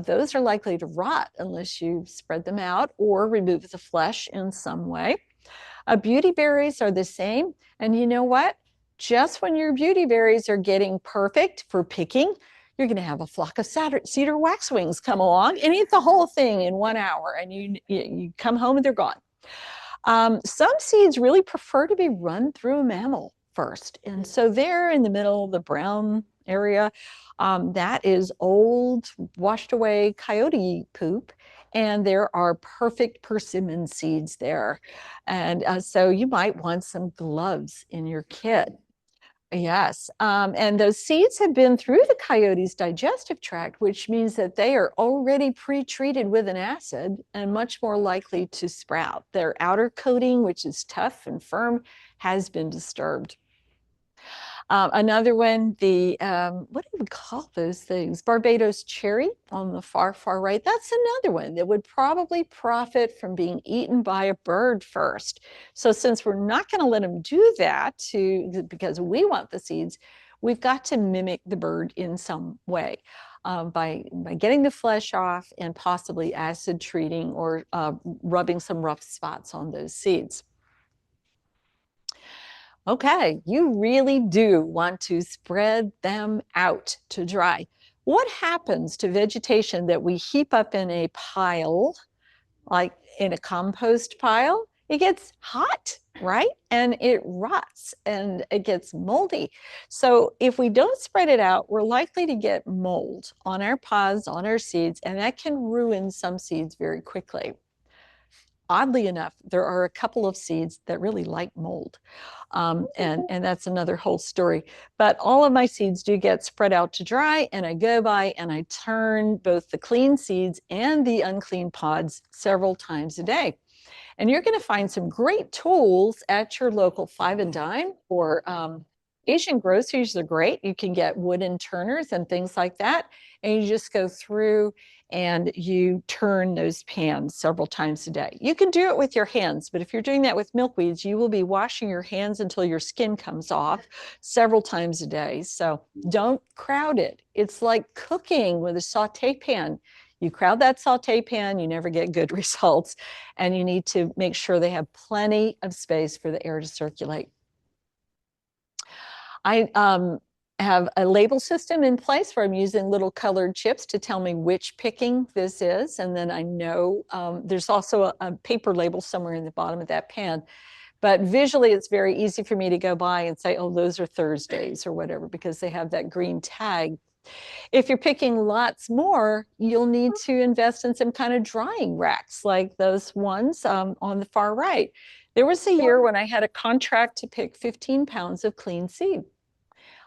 those are likely to rot unless you spread them out or remove the flesh in some way. Beauty berries are the same. And you know what? Just when your beauty berries are getting perfect for picking, you're going to have a flock of cedar waxwings come along and eat the whole thing in 1 hour. And you come home and they're gone. Some seeds really prefer to be run through a mammal first. And so they're in the middle of the brown area. That is old, washed away coyote poop. And there are perfect persimmon seeds there. And so you might want some gloves in your kit. Yes, and those seeds have been through the coyote's digestive tract, which means that they are already pre-treated with an acid and much more likely to sprout. Their outer coating, which is tough and firm, has been disturbed. Another one, what do we call those things? Barbados cherry on the far right. That's another one that would probably profit from being eaten by a bird first. So since we're not going to let them do that because we want the seeds, we've got to mimic the bird in some way. By getting the flesh off and possibly acid treating or rubbing some rough spots on those seeds. Okay, you really do want to spread them out to dry. What happens to vegetation that we heap up in a pile, like in a compost pile? It gets hot, right? And it rots and it gets moldy. So if we don't spread it out, we're likely to get mold on our pods, on our seeds, and that can ruin some seeds very quickly. Oddly enough, there are a couple of seeds that really like mold. And that's another whole story. But all of my seeds do get spread out to dry, and I go by and I turn both the clean seeds and the unclean pods several times a day. And you're going to find some great tools at your local 5 and dime or Asian groceries are great. You can get wooden turners and things like that. And you just go through and you turn those pans several times a day. You can do it with your hands, but if you're doing that with milkweeds, you will be washing your hands until your skin comes off several times a day. So don't crowd it. It's like cooking with a saute pan. You crowd that saute pan, you never get good results. And you need to make sure they have plenty of space for the air to circulate. I have a label system in place where I'm using little colored chips to tell me which picking this is. And then I know there's also a paper label somewhere in the bottom of that pan. But visually, it's very easy for me to go by and say, oh, those are Thursdays or whatever, because they have that green tag. If you're picking lots more, you'll need to invest in some kind of drying racks like those ones on the far right. There was a year when I had a contract to pick 15 pounds of clean seed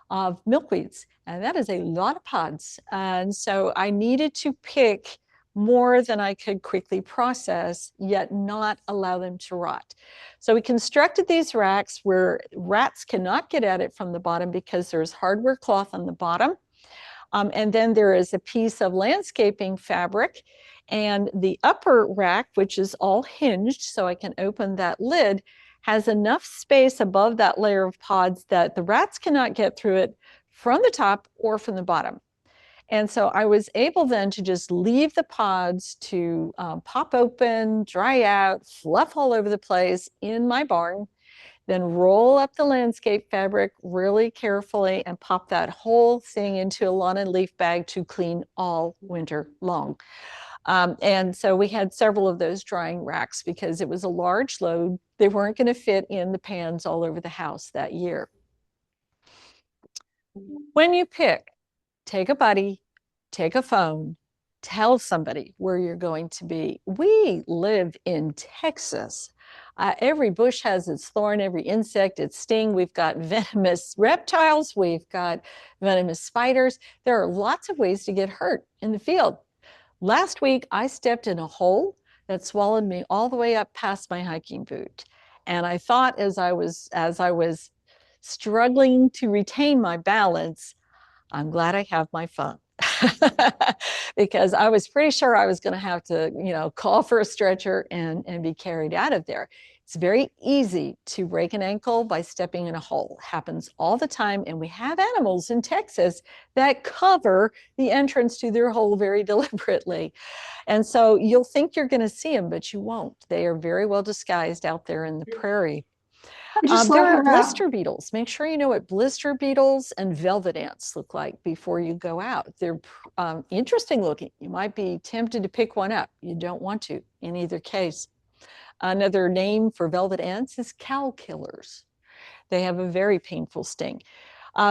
of milkweeds, and that is a lot of pods. And so I needed to pick more than I could quickly process, yet not allow them to rot. So we constructed these racks where rats cannot get at it from the bottom because there's hardware cloth on the bottom. And then there is a piece of landscaping fabric, and the upper rack, which is all hinged, so I can open that lid, has enough space above that layer of pods that the rats cannot get through it from the top or from the bottom. And so I was able then to just leave the pods to pop open, dry out, fluff all over the place in my barn, then roll up the landscape fabric really carefully and pop that whole thing into a lawn and leaf bag to clean all winter long. And so we had several of those drying racks because it was a large load. They weren't going to fit in the pans all over the house that year. When you pick, take a buddy, take a phone, tell somebody where you're going to be. We live in Texas. Every bush has its thorn, every insect its sting. We've got venomous reptiles, we've got venomous spiders. There are lots of ways to get hurt in the field. Last week, I stepped in a hole that swallowed me all the way up past my hiking boot. And I thought as I was struggling to retain my balance, I'm glad I have my phone. Because I was pretty sure I was going to have to, call for a stretcher and be carried out of there. It's very easy to break an ankle by stepping in a hole. It happens all the time. And we have animals in Texas that cover the entrance to their hole very deliberately. And so you'll think you're going to see them, but you won't. They are very well disguised out there in the prairie. There are blister beetles. Make sure you know what blister beetles and velvet ants look like before you go out. They're interesting looking. You might be tempted to pick one up. You don't want to in either case. Another name for velvet ants is cow killers. They have a very painful sting.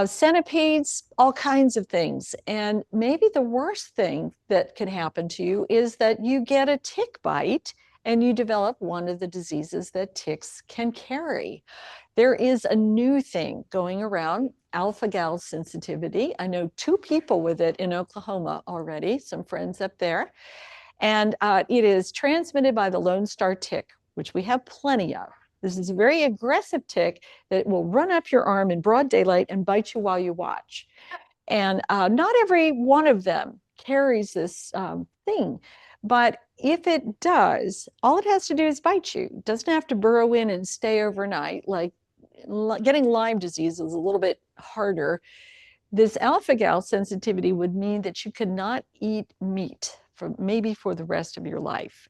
Centipedes, all kinds of things. And maybe the worst thing that can happen to you is that you get a tick bite and you develop one of the diseases that ticks can carry. There is a new thing going around, alpha-gal sensitivity. I know 2 people with it in Oklahoma already, some friends up there. And it is transmitted by the Lone Star tick, which we have plenty of. This is a very aggressive tick that will run up your arm in broad daylight and bite you while you watch. And not every one of them carries this thing. But if it does, all it has to do is bite you. It doesn't have to burrow in and stay overnight. Like getting Lyme disease is a little bit harder. This alpha-gal sensitivity would mean that you could not eat meat maybe for the rest of your life.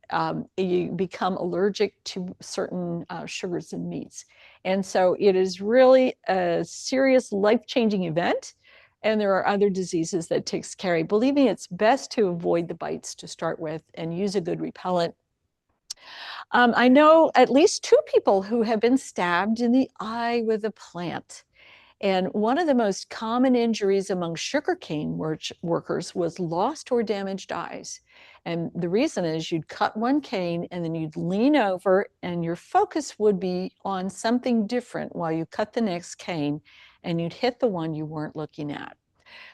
You become allergic to certain sugars and meats. And so it is really a serious life-changing event. And there are other diseases that ticks carry. Believe me, it's best to avoid the bites to start with and use a good repellent. I know at least 2 people who have been stabbed in the eye with a plant. And one of the most common injuries among sugarcane workers was lost or damaged eyes. And the reason is you'd cut one cane and then you'd lean over and your focus would be on something different while you cut the next cane and you'd hit the one you weren't looking at.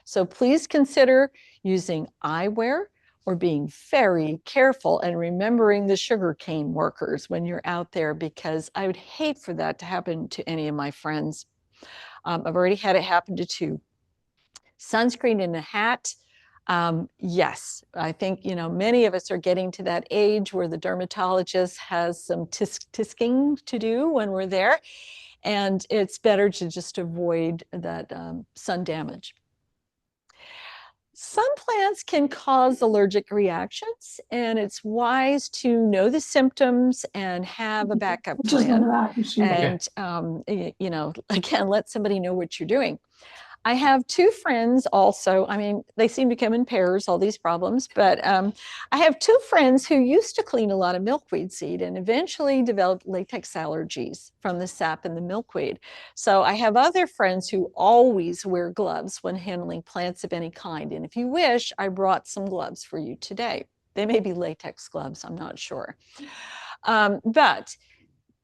So please consider using eyewear or being very careful and remembering the sugarcane workers when you're out there, because I would hate for that to happen to any of my friends. I've already had it happen to two. Sunscreen in a hat. Yes, I think, many of us are getting to that age where the dermatologist has some tisking to do when we're there. And it's better to just avoid that sun damage. Some plants can cause allergic reactions, and it's wise to know the symptoms and have a backup plan. And, again, let somebody know what you're doing. I have two friends also. I mean, they seem to come in pairs, all these problems, but I have two friends who used to clean a lot of milkweed seed and eventually developed latex allergies from the sap in the milkweed. So I have other friends who always wear gloves when handling plants of any kind. And if you wish, I brought some gloves for you today. They may be latex gloves, I'm not sure. But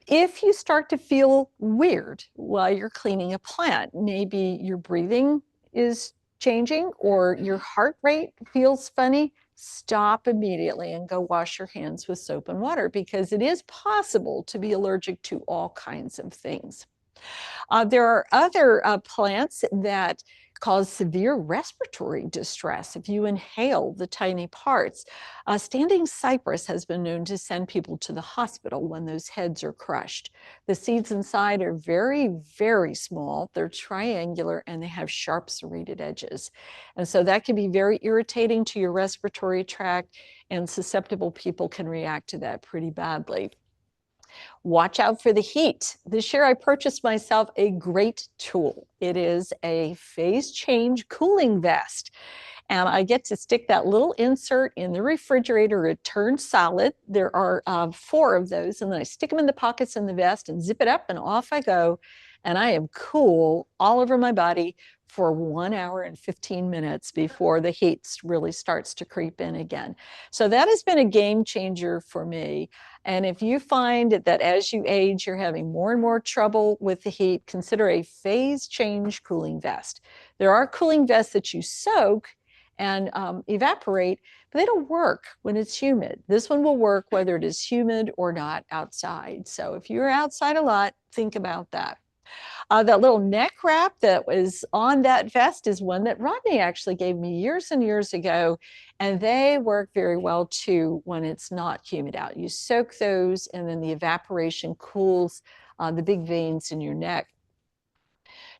if you start to feel weird while you're cleaning a plant, maybe your breathing is changing or your heart rate feels funny, stop immediately and go wash your hands with soap and water, because it is possible to be allergic to all kinds of things. There are other plants that cause severe respiratory distress if you inhale the tiny parts. Standing cypress has been known to send people to the hospital when those heads are crushed. The seeds inside are very, very small. They're triangular and they have sharp serrated edges. And so that can be very irritating to your respiratory tract, and susceptible people can react to that pretty badly. Watch out for the heat. This year I purchased myself a great tool. It is a phase change cooling vest. And I get to stick that little insert in the refrigerator. It turns solid. There are 4 of those. And then I stick them in the pockets in the vest and zip it up and off I go. And I am cool all over my body for 1 hour and 15 minutes before the heat really starts to creep in again. So that has been a game changer for me. And if you find that as you age, you're having more and more trouble with the heat, consider a phase change cooling vest. There are cooling vests that you soak and evaporate, but they don't work when it's humid. This one will work whether it is humid or not outside. So if you're outside a lot, think about that. That little neck wrap that was on that vest is one that Rodney actually gave me years and years ago, and they work very well too when it's not humid out. You soak those, and then the evaporation cools the big veins in your neck.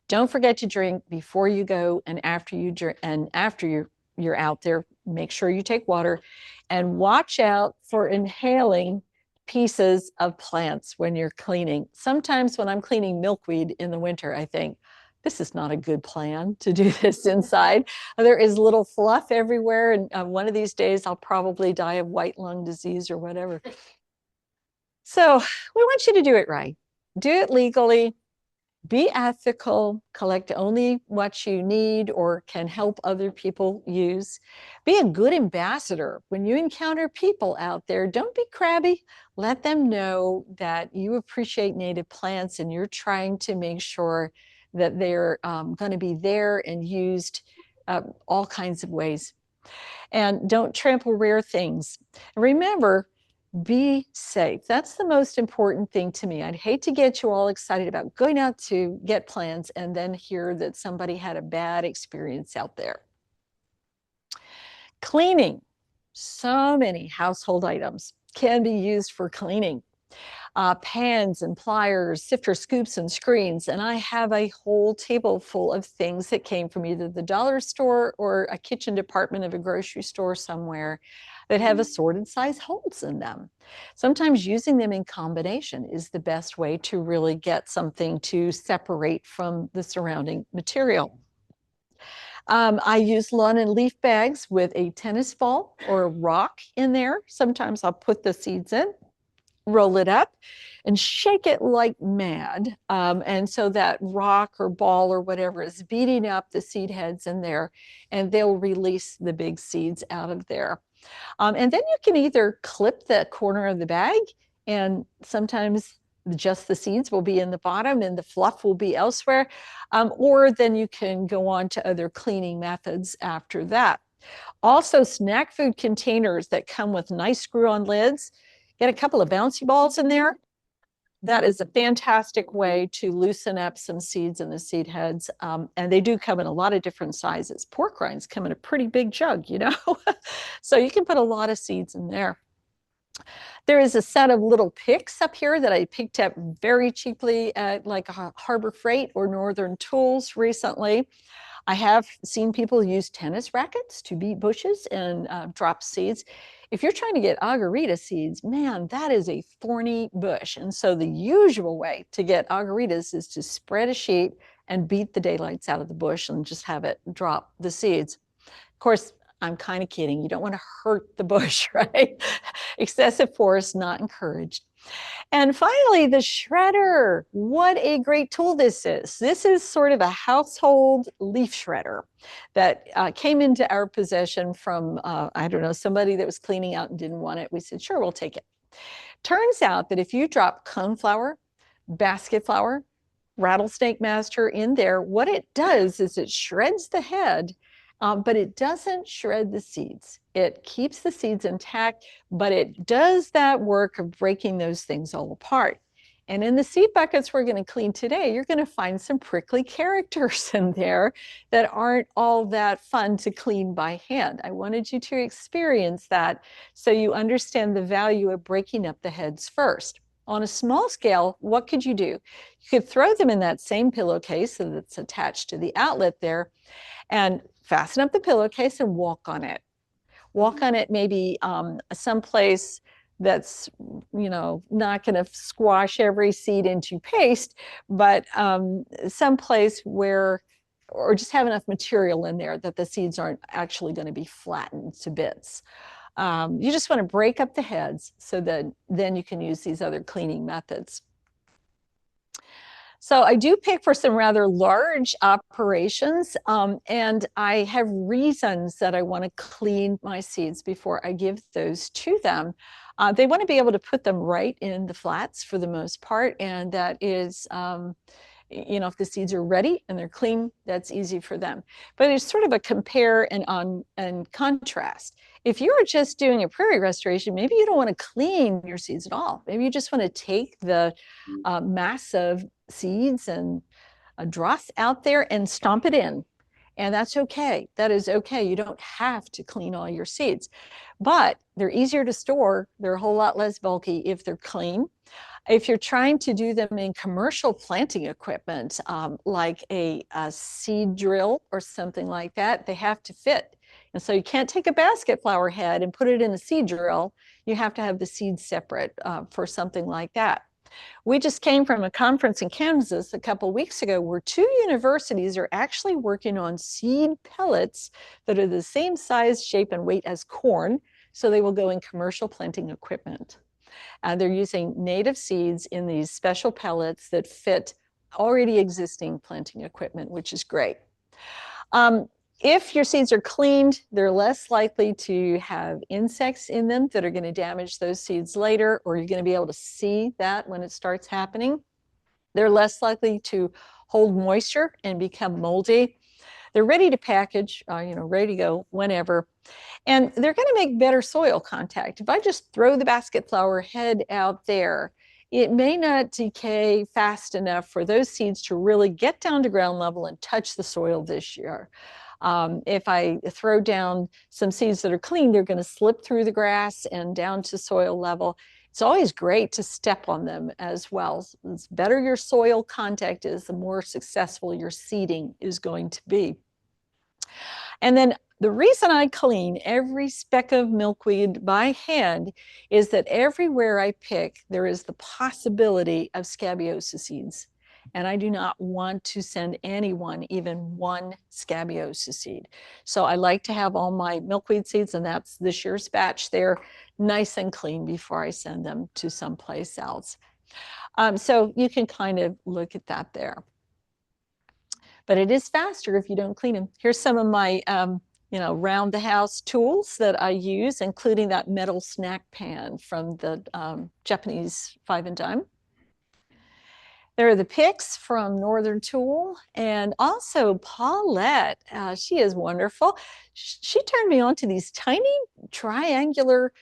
Don't forget to drink before you go and after you drink, and after you're out there, make sure you take water, and watch out for inhaling pieces of plants when you're cleaning. Sometimes when I'm cleaning milkweed in the winter, I think, this is not a good plan to do this inside. There is little fluff everywhere, and one of these days I'll probably die of white lung disease or whatever. So we want you to do it right. Do it legally. Be ethical, collect only what you need or can help other people use. Be a good ambassador. When you encounter people out there, don't be crabby. Let them know that you appreciate native plants and you're trying to make sure that they're going to be there and used all kinds of ways. And don't trample rare things. And remember, be safe. That's the most important thing to me. I'd hate to get you all excited about going out to get plants and then hear that somebody had a bad experience out there. Cleaning. So many household items can be used for cleaning. Pans and pliers, sifter, scoops, and screens. And I have a whole table full of things that came from either the dollar store or a kitchen department of a grocery store somewhere that have assorted size holes in them. Sometimes using them in combination is the best way to really get something to separate from the surrounding material. I use lawn and leaf bags with a tennis ball or a rock in there. Sometimes I'll put the seeds in, roll it up, and shake it like mad. And so that rock or ball or whatever is beating up the seed heads in there, and they'll release the big seeds out of there. And then you can either clip the corner of the bag, and sometimes just the seeds will be in the bottom and the fluff will be elsewhere. Or then you can go on to other cleaning methods after that. Also, snack food containers that come with nice screw-on lids. Get a couple of bouncy balls in there, That is a fantastic way to loosen up some seeds in the seed heads. And they do come in a lot of different sizes. Pork rinds come in a pretty big jug, you know? So you can put a lot of seeds in there. There is a set of little picks up here that I picked up very cheaply at like a Harbor Freight or Northern Tools recently. I have seen people use tennis rackets to beat bushes and drop seeds. If you're trying to get agarita seeds, man, that is a thorny bush. And so the usual way to get agaritas is to spread a sheet and beat the daylights out of the bush and just have it drop the seeds. Of course, I'm kind of kidding. You don't want to hurt the bush, right? Excessive force not encouraged. And finally, the shredder. What a great tool this is. This is sort of a household leaf shredder that came into our possession from, I don't know, somebody that was cleaning out and didn't want it. We said, sure, we'll take it. Turns out that if you drop coneflower, basket flour, rattlesnake master in there, what it does is it shreds the head, but it doesn't shred the seeds. It keeps the seeds intact, but it does that work of breaking those things all apart. And in the seed buckets we're going to clean today, you're going to find some prickly characters in there that aren't all that fun to clean by hand. I wanted you to experience that so you understand the value of breaking up the heads first. On a small scale, what could you do? You could throw them in that same pillowcase that's attached to the outlet there and fasten up the pillowcase and walk on it. Walk on it maybe someplace that's, you know, not going to squash every seed into paste, but someplace where, or just have enough material in there that the seeds aren't actually going to be flattened to bits. You just want to break up the heads so that then you can use these other cleaning methods. So I do pick for some rather large operations, and I have reasons that I want to clean my seeds before I give those to them. They want to be able to put them right in the flats for the most part, and that is, you know, if the seeds are ready and they're clean, that's easy for them. But it's sort of a compare and contrast. If you're just doing a prairie restoration, maybe you don't want to clean your seeds at all. Maybe you just want to take the mass of seeds and a dross out there and stomp it in. And that's okay. That is okay. You don't have to clean all your seeds, but they're easier to store. They're a whole lot less bulky if they're clean. If you're trying to do them in commercial planting equipment, like a seed drill or something like that, they have to fit. And so you can't take a basket flower head and put it in a seed drill. You have to have the seeds separate for something like that. We just came from a conference in Kansas a couple of weeks ago where two universities are actually working on seed pellets that are the same size, shape, and weight as corn. So they will go in commercial planting equipment. They're using native seeds in these special pellets that fit already existing planting equipment, which is great. If your seeds are cleaned, they're less likely to have insects in them that are going to damage those seeds later, or you're going to be able to see that when it starts happening. They're less likely to hold moisture and become moldy. They're ready to package, you know, ready to go whenever. And they're going to make better soil contact. If I just throw the basket flower head out there, it may not decay fast enough for those seeds to really get down to ground level and touch the soil this year. If I throw down some seeds that are clean, they're going to slip through the grass and down to soil level. It's always great to step on them as well. The better your soil contact is, the more successful your seeding is going to be. And then the reason I clean every speck of milkweed by hand is that everywhere I pick, there is the possibility of scabiosis seeds. And I do not want to send anyone even one scabiosis seed. So I like to have all my milkweed seeds, and that's this year's batch there, nice and clean before I send them to someplace else. So you can kind of look at that there. But it is faster if you don't clean them. Here's some of my you know, round the house tools that I use, including that metal snack pan from the Japanese 5 and dime. There are the picks from Northern Tool, and also Paulette. She is wonderful. She turned me on to these tiny triangular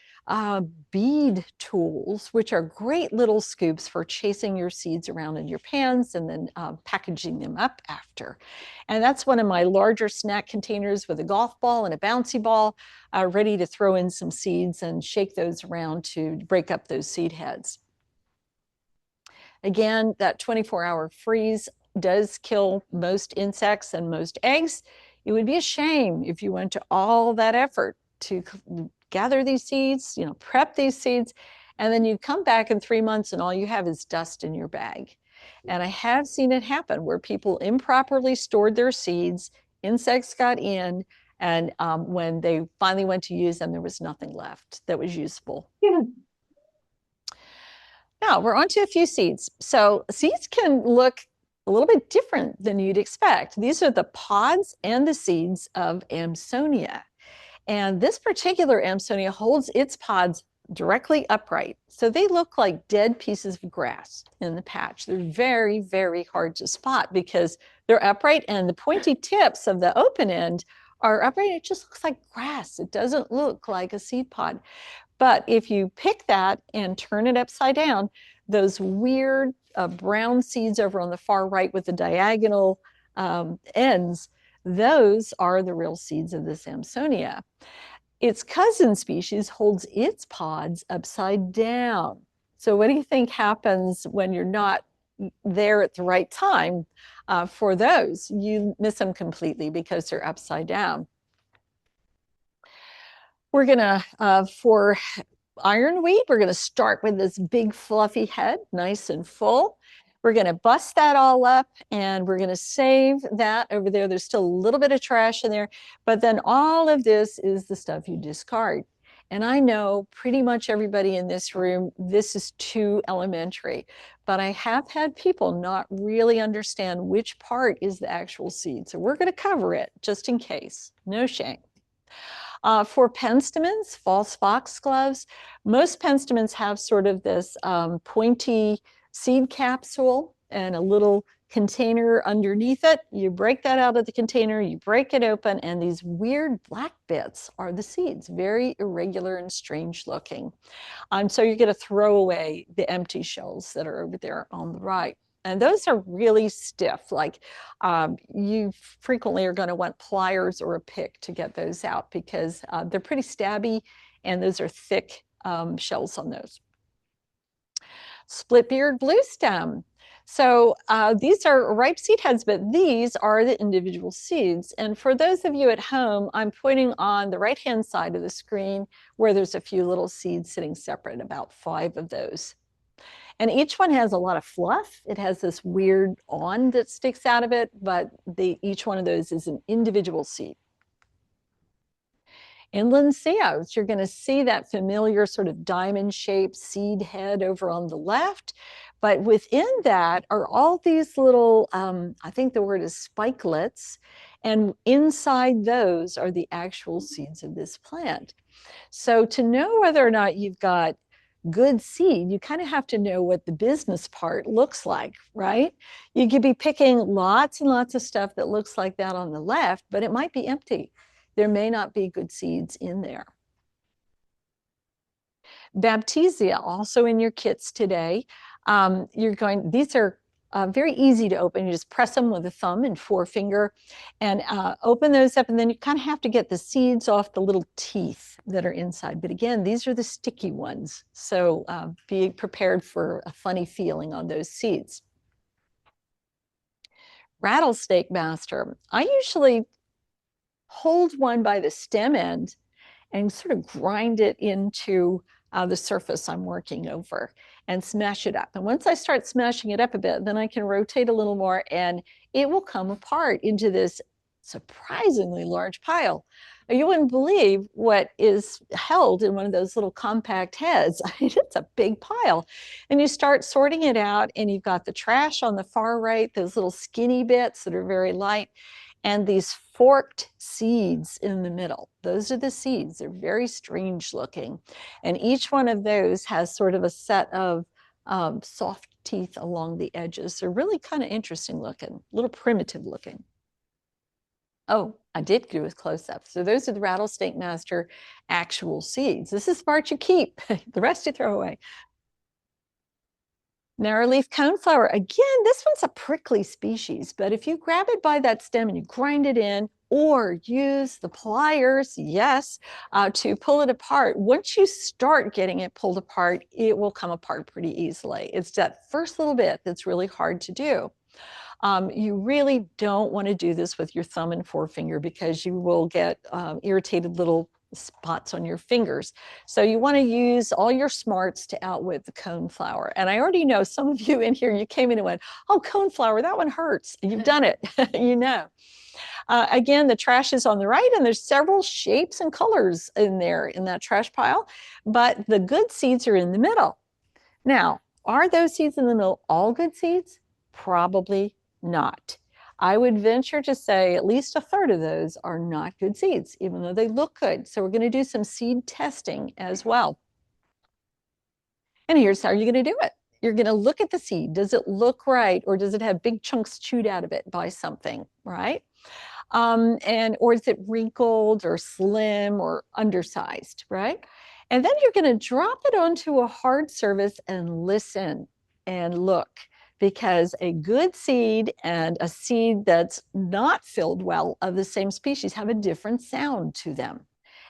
bead tools, which are great little scoops for chasing your seeds around in your pans and then packaging them up after. And that's one of my larger snack containers with a golf ball and a bouncy ball, ready to throw in some seeds and shake those around to break up those seed heads. Again, that 24-hour freeze does kill most insects and most eggs. It would be a shame if you went to all that effort to gather these seeds, prep these seeds, and then you come back in 3 months and all you have is dust in your bag. And I have seen it happen where people improperly stored their seeds, insects got in, and when they finally went to use them, there was nothing left that was usable. Yeah. Now we're on to a few seeds. So seeds can look a little bit different than you'd expect. These are the pods and the seeds of Amsonia. And this particular Amsonia holds its pods directly upright. So they look like dead pieces of grass in the patch. They're very, very hard to spot because they're upright and the pointy tips of the open end are upright. It just looks like grass. It doesn't look like a seed pod. But if you pick that and turn it upside down, those weird brown seeds over on the far right with the diagonal ends, those are the real seeds of this Amsonia. Its cousin species holds its pods upside down. So what do you think happens when you're not there at the right time for those? You miss them completely because they're upside down. We're gonna, for ironweed, we're gonna start with this big fluffy head, nice and full. We're gonna bust that all up and we're gonna save that over there. There's still a little bit of trash in there, but then all of this is the stuff you discard. And I know pretty much everybody in this room, this is too elementary, but I have had people not really understand which part is the actual seed. So we're gonna cover it just in case, no shame. For penstemons, false foxgloves, most penstemons have sort of this pointy seed capsule and a little container underneath it. You break that out of the container, you break it open, and these weird black bits are the seeds, very irregular and strange looking. So you're going to throw away the empty shells that are over there on the right. And those are really stiff. Like you frequently are going to want pliers or a pick to get those out because they're pretty stabby and those are thick shells on those. Split-beard bluestem. So these are ripe seed heads, but these are the individual seeds. And for those of you at home, I'm pointing on the right-hand side of the screen where there's a few little seeds sitting separate, about 5 of those. And each one has a lot of fluff. It has this weird awn that sticks out of it, but each one of those is an individual seed. Inland sea oats, you're going to see that familiar sort of diamond-shaped seed head over on the left. But within that are all these little, I think the word is spikelets, and inside those are the actual seeds of this plant. So to know whether or not you've got good seed, you kind of have to know what the business part looks like, right? You could be picking lots and lots of stuff that looks like that on the left, but it might be empty. There may not be good seeds in there. Baptisia, also in your kits today. These are very easy to open. You just press them with a thumb and forefinger and open those up. And then you kind of have to get the seeds off the little teeth that are inside. But again, these are the sticky ones. So be prepared for a funny feeling on those seeds. Rattlesnake master. I usually hold one by the stem end and sort of grind it into the surface I'm working over and smash it up. And once I start smashing it up a bit, then I can rotate a little more and it will come apart into this surprisingly large pile. You wouldn't believe what is held in one of those little compact heads. I mean, it's a big pile. And you start sorting it out and you've got the trash on the far right, those little skinny bits that are very light, and these forked seeds in the middle. Those are the seeds. They're very strange looking. And each one of those has sort of a set of soft teeth along the edges. They're really kind of interesting looking, a little primitive looking. Oh, I did do a close-up. So those are the Rattlesnake Master actual seeds. This is the part you keep. The rest you throw away. Narrowleaf coneflower. Again, this one's a prickly species, but if you grab it by that stem and you grind it in, or use the pliers, yes, to pull it apart. Once you start getting it pulled apart, it will come apart pretty easily. It's that first little bit that's really hard to do. You really don't want to do this with your thumb and forefinger because you will get irritated little spots on your fingers. So you want to use all your smarts to outwit the coneflower. And I already know some of you in here, you came in and went, oh, coneflower, that one hurts. You've done it, you know. Again, the trash is on the right, and there's several shapes and colors in there in that trash pile, but the good seeds are in the middle. Now, are those seeds in the middle all good seeds? Probably not. I would venture to say at least a third of those are not good seeds, even though they look good. So we're going to do some seed testing as well. And here's how you're going to do it. You're going to look at the seed. Does it look right? Or does it have big chunks chewed out of it by something, right? Or is it wrinkled or slim or undersized, right? And then you're going to drop it onto a hard surface and listen and look, because a good seed and a seed that's not filled well of the same species have a different sound to them.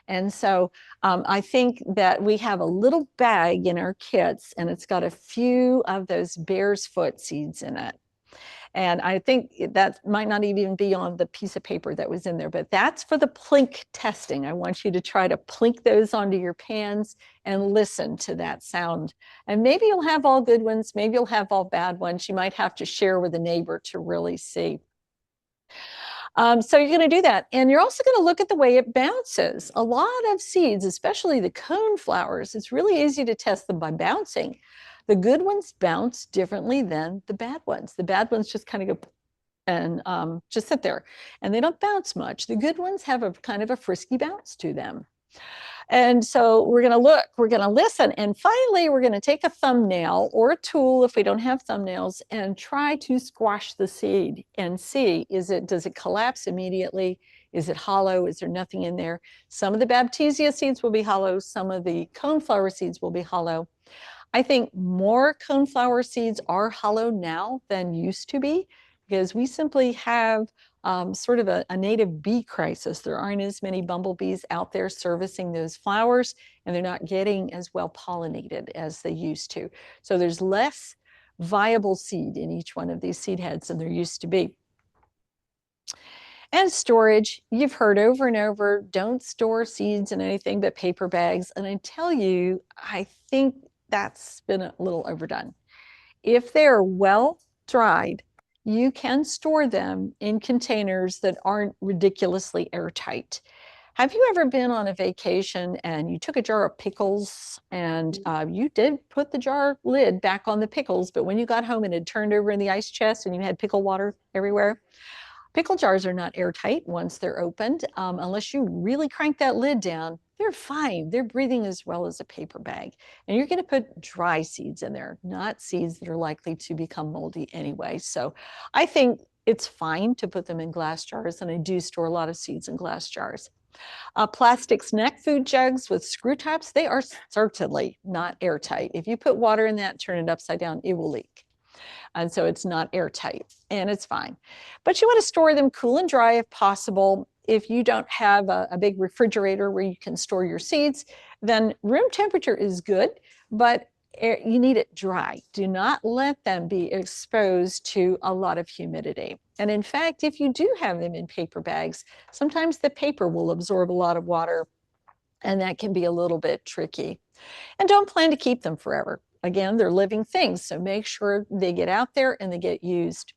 And so I think that we have a little bag in our kits, and it's got a few of those bear's foot seeds in it. And I think that might not even be on the piece of paper that was in there, but that's for the plink testing. I want you to try to plink those onto your pans and listen to that sound. And maybe you'll have all good ones, maybe you'll have all bad ones. You might have to share with a neighbor to really see. So you're going to do that. And you're also going to look at the way it bounces. A lot of seeds, especially the cone flowers, it's really easy to test them by bouncing. The good ones bounce differently than the bad ones. The bad ones just kind of go and just sit there, and they don't bounce much. The good ones have a kind of a frisky bounce to them. And so we're going to look, we're going to listen, and finally we're going to take a thumbnail or a tool if we don't have thumbnails and try to squash the seed and see, does it collapse immediately? Is it hollow? Is there nothing in there? Some of the Baptisia seeds will be hollow. Some of the coneflower seeds will be hollow. I think more coneflower seeds are hollow now than used to be, because we simply have sort of a native bee crisis. There aren't as many bumblebees out there servicing those flowers, and they're not getting as well pollinated as they used to. So there's less viable seed in each one of these seed heads than there used to be. And storage, you've heard over and over, don't store seeds in anything but paper bags. And I tell you, I think that's been a little overdone. If they're well dried, you can store them in containers that aren't ridiculously airtight. Have you ever been on a vacation and you took a jar of pickles and you did put the jar lid back on the pickles, but when you got home and it turned over in the ice chest and you had pickle water everywhere? Pickle jars are not airtight once they're opened, unless you really crank that lid down. They're fine. They're breathing as well as a paper bag. And you're going to put dry seeds in there, not seeds that are likely to become moldy anyway. So I think it's fine to put them in glass jars, and I do store a lot of seeds in glass jars. Plastic snack food jugs with screw tops, they are certainly not airtight. If you put water in that and turn it upside down, it will leak. And so it's not airtight, and it's fine. But you want to store them cool and dry if possible. If you don't have a big refrigerator where you can store your seeds, then room temperature is good, but you need it dry. Do not let them be exposed to a lot of humidity. And in fact, if you do have them in paper bags, sometimes the paper will absorb a lot of water, and that can be a little bit tricky. And don't plan to keep them forever. Again, they're living things, so make sure they get out there and they get used.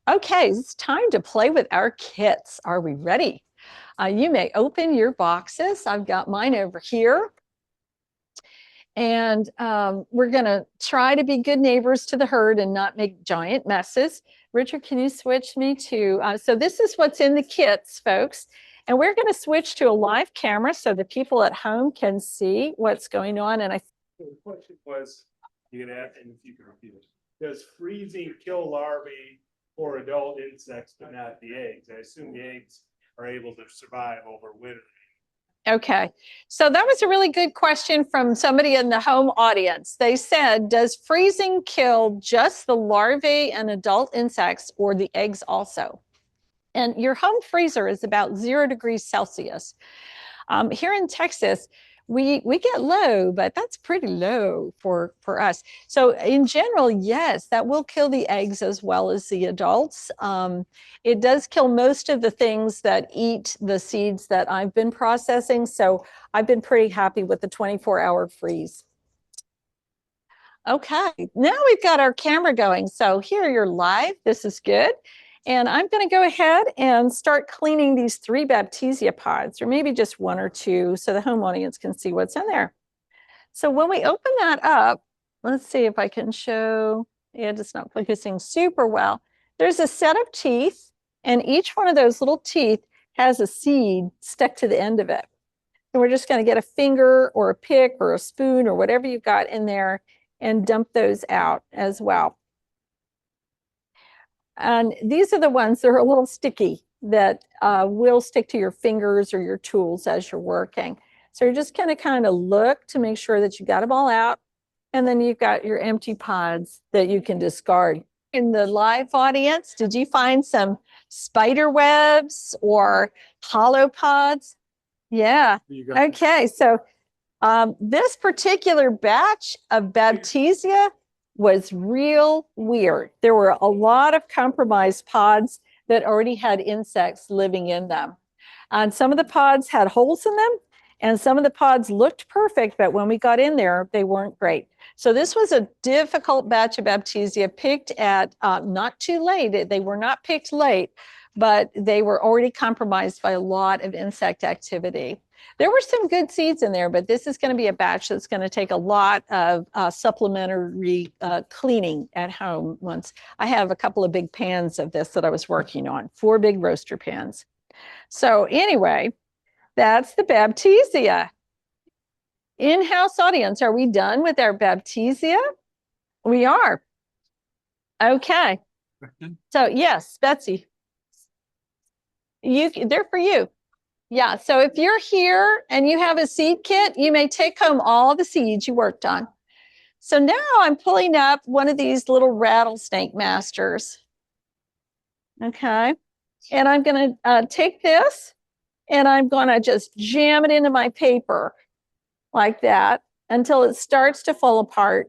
Okay, it's time to play with our kits. Are we ready? You may open your boxes. I've got mine over here. And we're going to try to be good neighbors to the herd and not make giant messes. Richard, can you switch me to, so this is what's in the kits, folks. And we're going to switch to a live camera so the people at home can see what's going on. And the question was, you can add, and if you can repeat it, does freezing kill larvae for adult insects, but not the eggs. I assume the eggs are able to survive over winter. Okay, so that was a really good question from somebody in the home audience. They said, does freezing kill just the larvae and adult insects or the eggs also? And your home freezer is about 0 degrees Celsius. Here in Texas, we get low, but that's pretty low for us. So in general, yes, that will kill the eggs as well as the adults. It does kill most of the things that eat the seeds that I've been processing. So I've been pretty happy with the 24-hour freeze. Okay, now we've got our camera going. So here you're live. This is good. And I'm going to go ahead and start cleaning these 3 Baptisia pods, or maybe just 1 or 2, so the home audience can see what's in there. So when we open that up, let's see if I can show. Yeah, it's not focusing super well. There's a set of teeth, and each one of those little teeth has a seed stuck to the end of it. And we're just going to get a finger or a pick or a spoon or whatever you've got in there and dump those out as well. And these are the ones that are a little sticky that will stick to your fingers or your tools as you're working. So you're just going to kind of look to make sure that you got them all out. And then you've got your empty pods that you can discard. In the live audience, did you find some spider webs or hollow pods? Yeah. Okay. So this particular batch of Baptisia was real weird. There were a lot of compromised pods that already had insects living in them. And some of the pods had holes in them, and some of the pods looked perfect, but when we got in there, they weren't great. So this was a difficult batch of Baptisia picked at not too late. They were not picked late, but they were already compromised by a lot of insect activity. There were some good seeds in there, but this is going to be a batch that's going to take a lot of supplementary cleaning at home. Once I have a couple of big pans of this that I was working on, 4 big roaster pans. So anyway, that's the Baptisia. In-house audience, are we done with our Baptisia? We are. Okay. So yes, Betsy, they're for you. Yeah, so if you're here and you have a seed kit, you may take home all the seeds you worked on. So now I'm pulling up one of these little rattlesnake masters. Okay, and I'm going to take this and I'm going to just jam it into my paper like that until it starts to fall apart.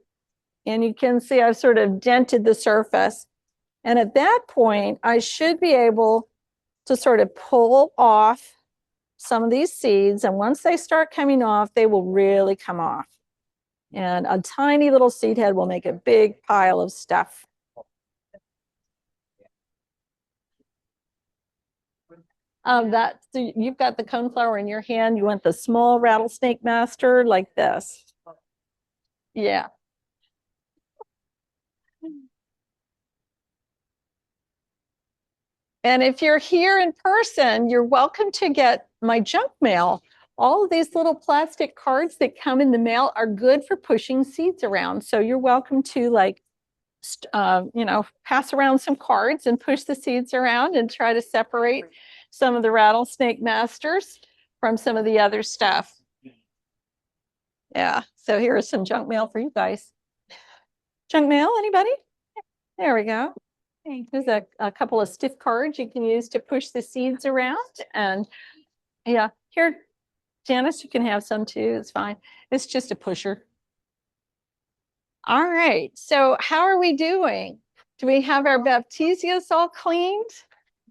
And you can see I've sort of dented the surface. And at that point, I should be able to sort of pull off some of these seeds, and once they start coming off, they will really come off. And a tiny little seed head will make a big pile of stuff. So you've got the coneflower in your hand. You want the small rattlesnake master like this. Yeah. And if you're here in person, you're welcome to get my junk mail. All of these little plastic cards that come in the mail are good for pushing seeds around. So you're welcome to pass around some cards and push the seeds around and try to separate some of the rattlesnake masters from some of the other stuff. Yeah, so here is some junk mail for you guys. Junk mail, anybody? There we go. There's a couple of stiff cards you can use to push the seeds around. And yeah, here, Janice, you can have some too. It's fine. It's just a pusher. All right. So how are we doing? Do we have our Baptisias all cleaned?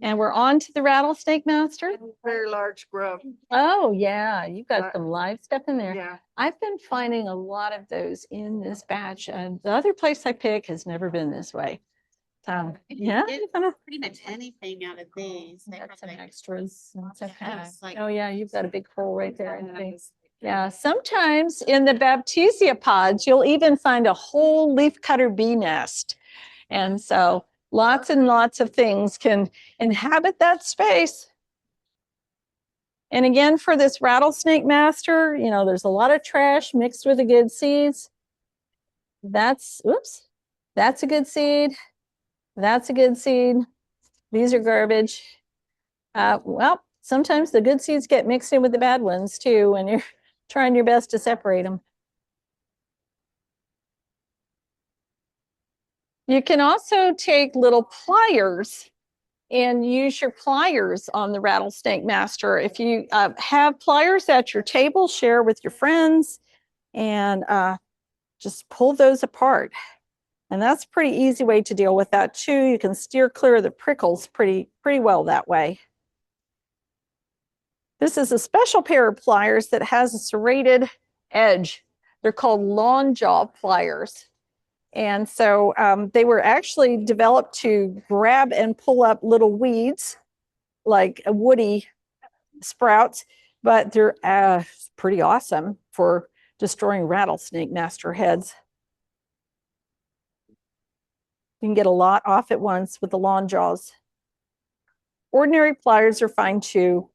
And we're on to the rattlesnake master. Very large grub. Oh, yeah. You've got some live stuff in there. Yeah. I've been finding a lot of those in this batch. And the other place I pick has never been this way. Yeah. Pretty much anything out of these. They Got have some like extras. That's okay. yes, like Oh, yeah. You've got a big hole right there in the base. Yeah, sometimes in the Baptisia pods, you'll even find a whole leafcutter bee nest. And so lots and lots of things can inhabit that space. And again, for this rattlesnake master, you know, there's a lot of trash mixed with the good seeds. That's a good seed. That's a good seed. These are garbage. Well, sometimes the good seeds get mixed in with the bad ones too when you're trying your best to separate them. You can also take little pliers and use your pliers on the rattlesnake master. If you have pliers at your table, share with your friends and just pull those apart. And that's a pretty easy way to deal with that too. You can steer clear of the prickles pretty well that way. This is a special pair of pliers that has a serrated edge. They're called lawn jaw pliers. And so they were actually developed to grab and pull up little weeds like woody sprouts, but they're pretty awesome for destroying rattlesnake master heads. You can get a lot off at once with the lawn jaws. Ordinary pliers are fine too.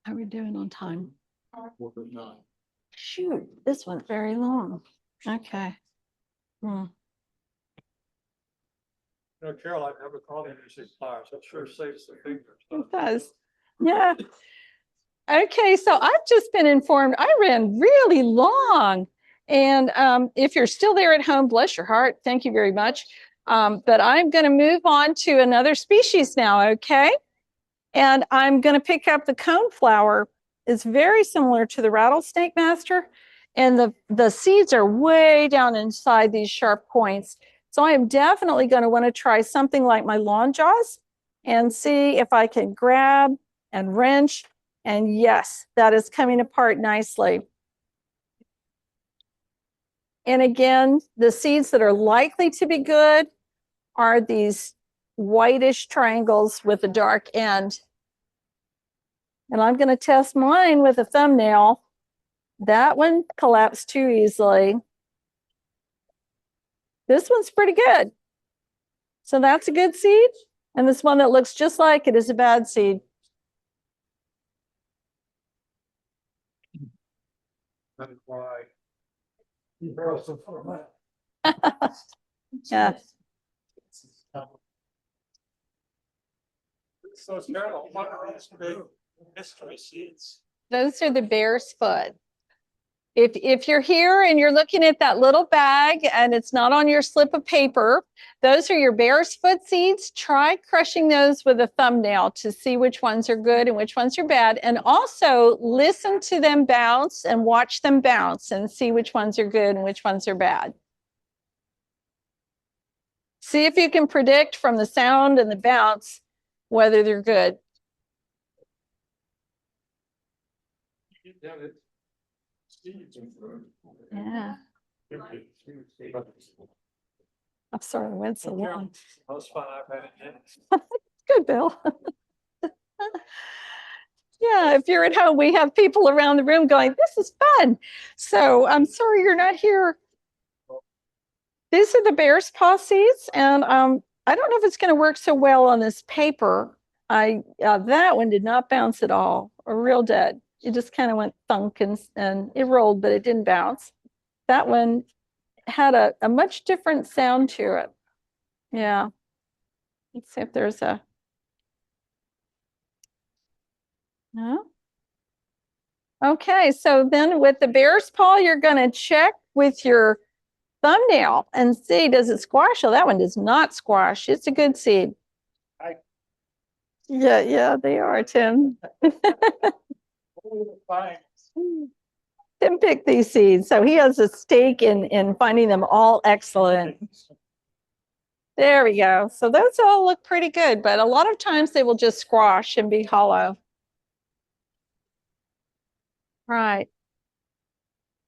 How are we doing on time? Shoot, this one's very long. Okay. No, Carol, I've never called it using pliers. That sure saves the fingers. It does. Yeah. Okay, so I've just been informed I ran really long. And if you're still there at home, bless your heart. Thank you very much. But I'm going to move on to another species now, okay? And I'm going to pick up the coneflower. It's very similar to the rattlesnake master. And the seeds are way down inside these sharp points. So I am definitely going to want to try something like my lawn jaws and see if I can grab and wrench. And yes, that is coming apart nicely. And again, the seeds that are likely to be good are these whitish triangles with a dark end. And I'm going to test mine with a thumbnail. That one collapsed too easily. This one's pretty good. So that's a good seed. And this one that looks just like it is a bad seed. That's why. Yeah. So Carol, what are these big mystery seeds? Those are the bear's foot. If you're here and you're looking at that little bag and it's not on your slip of paper, those are your bear's foot seeds. Try crushing those with a thumbnail to see which ones are good and which ones are bad. And also listen to them bounce and watch them bounce and see which ones are good and which ones are bad. See if you can predict from the sound and the bounce whether they're good. Yeah. I'm sorry, I went so long. Most fun I've had in Good, Bill. Yeah, if you're at home, we have people around the room going, this is fun. So I'm sorry you're not here. These are the bear's paw seeds, and I don't know if it's going to work so well on this paper. That one did not bounce at all, or real dead. It just kind of went thunk and it rolled, but it didn't bounce. That one had a much different sound to it. Yeah. Let's see if there's a. No. Okay, so then with the bear's paw, you're going to check with your thumbnail and see, does it squash? Oh, that one does not squash. It's a good seed. Yeah, they are, Tim. Tim picked these seeds, so he has a stake in finding them all excellent. There we go. So those all look pretty good, but a lot of times they will just squash and be hollow. Right.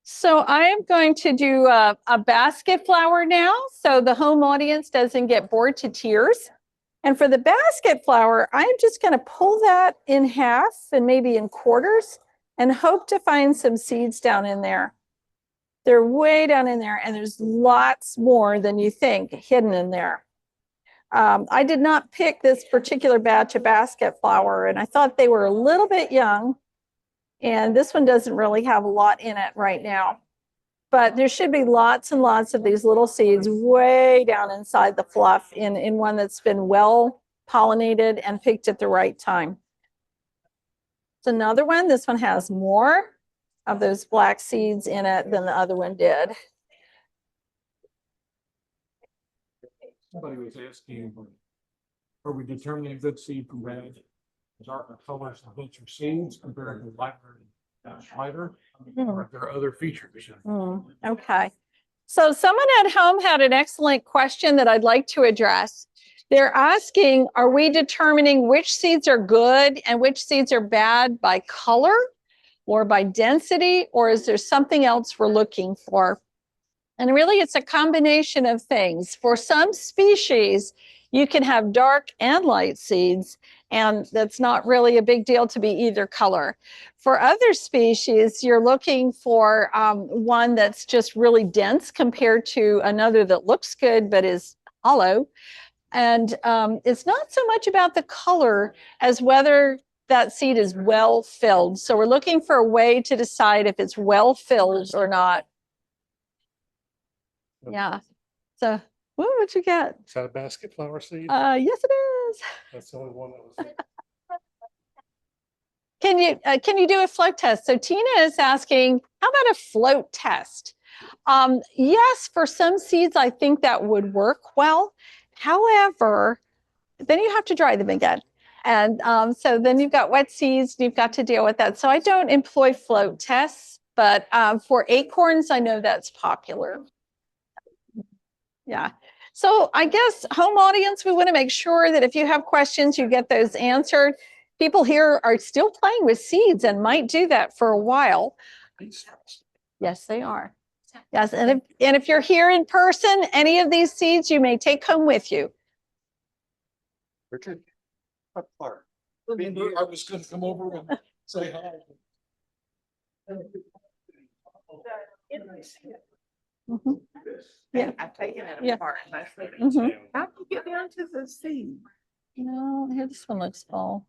So I am going to do a basket flower now, so the home audience doesn't get bored to tears. And for the basket flower, I'm just going to pull that in half and maybe in quarters and hope to find some seeds down in there. They're way down in there, and there's lots more than you think hidden in there. I did not pick this particular batch of basket flower, and I thought they were a little bit young. And this one doesn't really have a lot in it right now. But there should be lots and lots of these little seeds way down inside the fluff in one that's been well pollinated and picked at the right time. It's another one. This one has more of those black seeds in it than the other one did. Somebody was asking, are we determining good seed from bad? Is our colors of bunch of seeds compared to lighter and lighter? Or are there other features? Okay. So someone at home had an excellent question that I'd like to address. They're asking, are we determining which seeds are good and which seeds are bad by color or by density, or is there something else we're looking for? And really, it's a combination of things. For some species, you can have dark and light seeds, and that's not really a big deal to be either color. For other species, you're looking for one that's just really dense compared to another that looks good but is hollow. And it's not so much about the color as whether that seed is well filled. So we're looking for a way to decide if it's well filled or not. Yeah. So, what'd you get? Is that a basket flower seed? Yes, it is. That's the only one that was. Can you do a float test? So Tina is asking, how about a float test? Yes, for some seeds, I think that would work well. However, then you have to dry them again. And so then you've got wet seeds, and you've got to deal with that. So I don't employ float tests, but for acorns, I know that's popular. Yeah. So I guess home audience, we want to make sure that if you have questions, you get those answered. People here are still playing with seeds and might do that for a while. Yes, they are. Yes, and if you're here in person, any of these seeds you may take home with you. Richard? I was going to come over and say hi. Mhm. Yeah. I've taken it Yeah. apart. Mhm. How do you get down to the seed? No, here, this one looks full.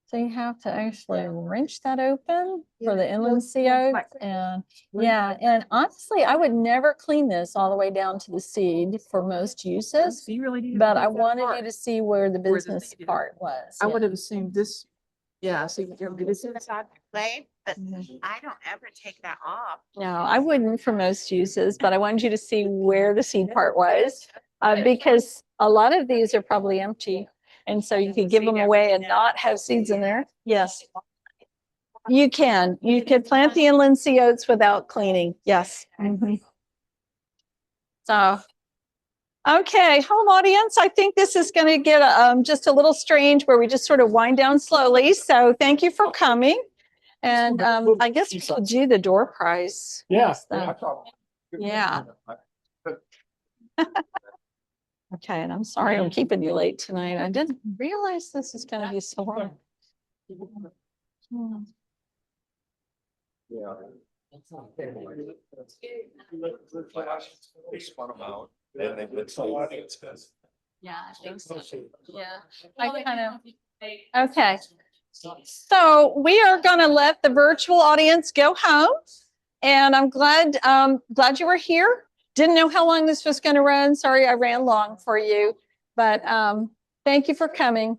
So you have to actually wrench that open for the inland sea oats. And yeah, and honestly, I would never clean this all the way down to the seed for most uses. So you really need. But I wanted you to see where the business seed is. part was. I yeah. would have assumed this. Yeah, so this is. Inside the clay, but Mhm. I don't ever take that off. No, I wouldn't for most uses, but I wanted you to see where the seed part was, because a lot of these are probably empty. And so you could give them away and not have seeds in there. Yes. You can. You could plant the inland sea oats without cleaning. Yes. Mhm. So, okay, home audience, I think this is going to get just a little strange where we just sort of wind down slowly. So thank you for coming. And I guess we should do the door prize. Yeah. Yeah. Okay, and I'm sorry I'm keeping you late tonight. I didn't realize this is going to be so long. Hmm. Yeah. They spun them out. And they went Yeah, I think so. Yeah, I kind of. Okay. So we are going to let the virtual audience go home, and I'm glad you were here. Didn't know how long this was going to run. Sorry, I ran long for you, but thank you for coming.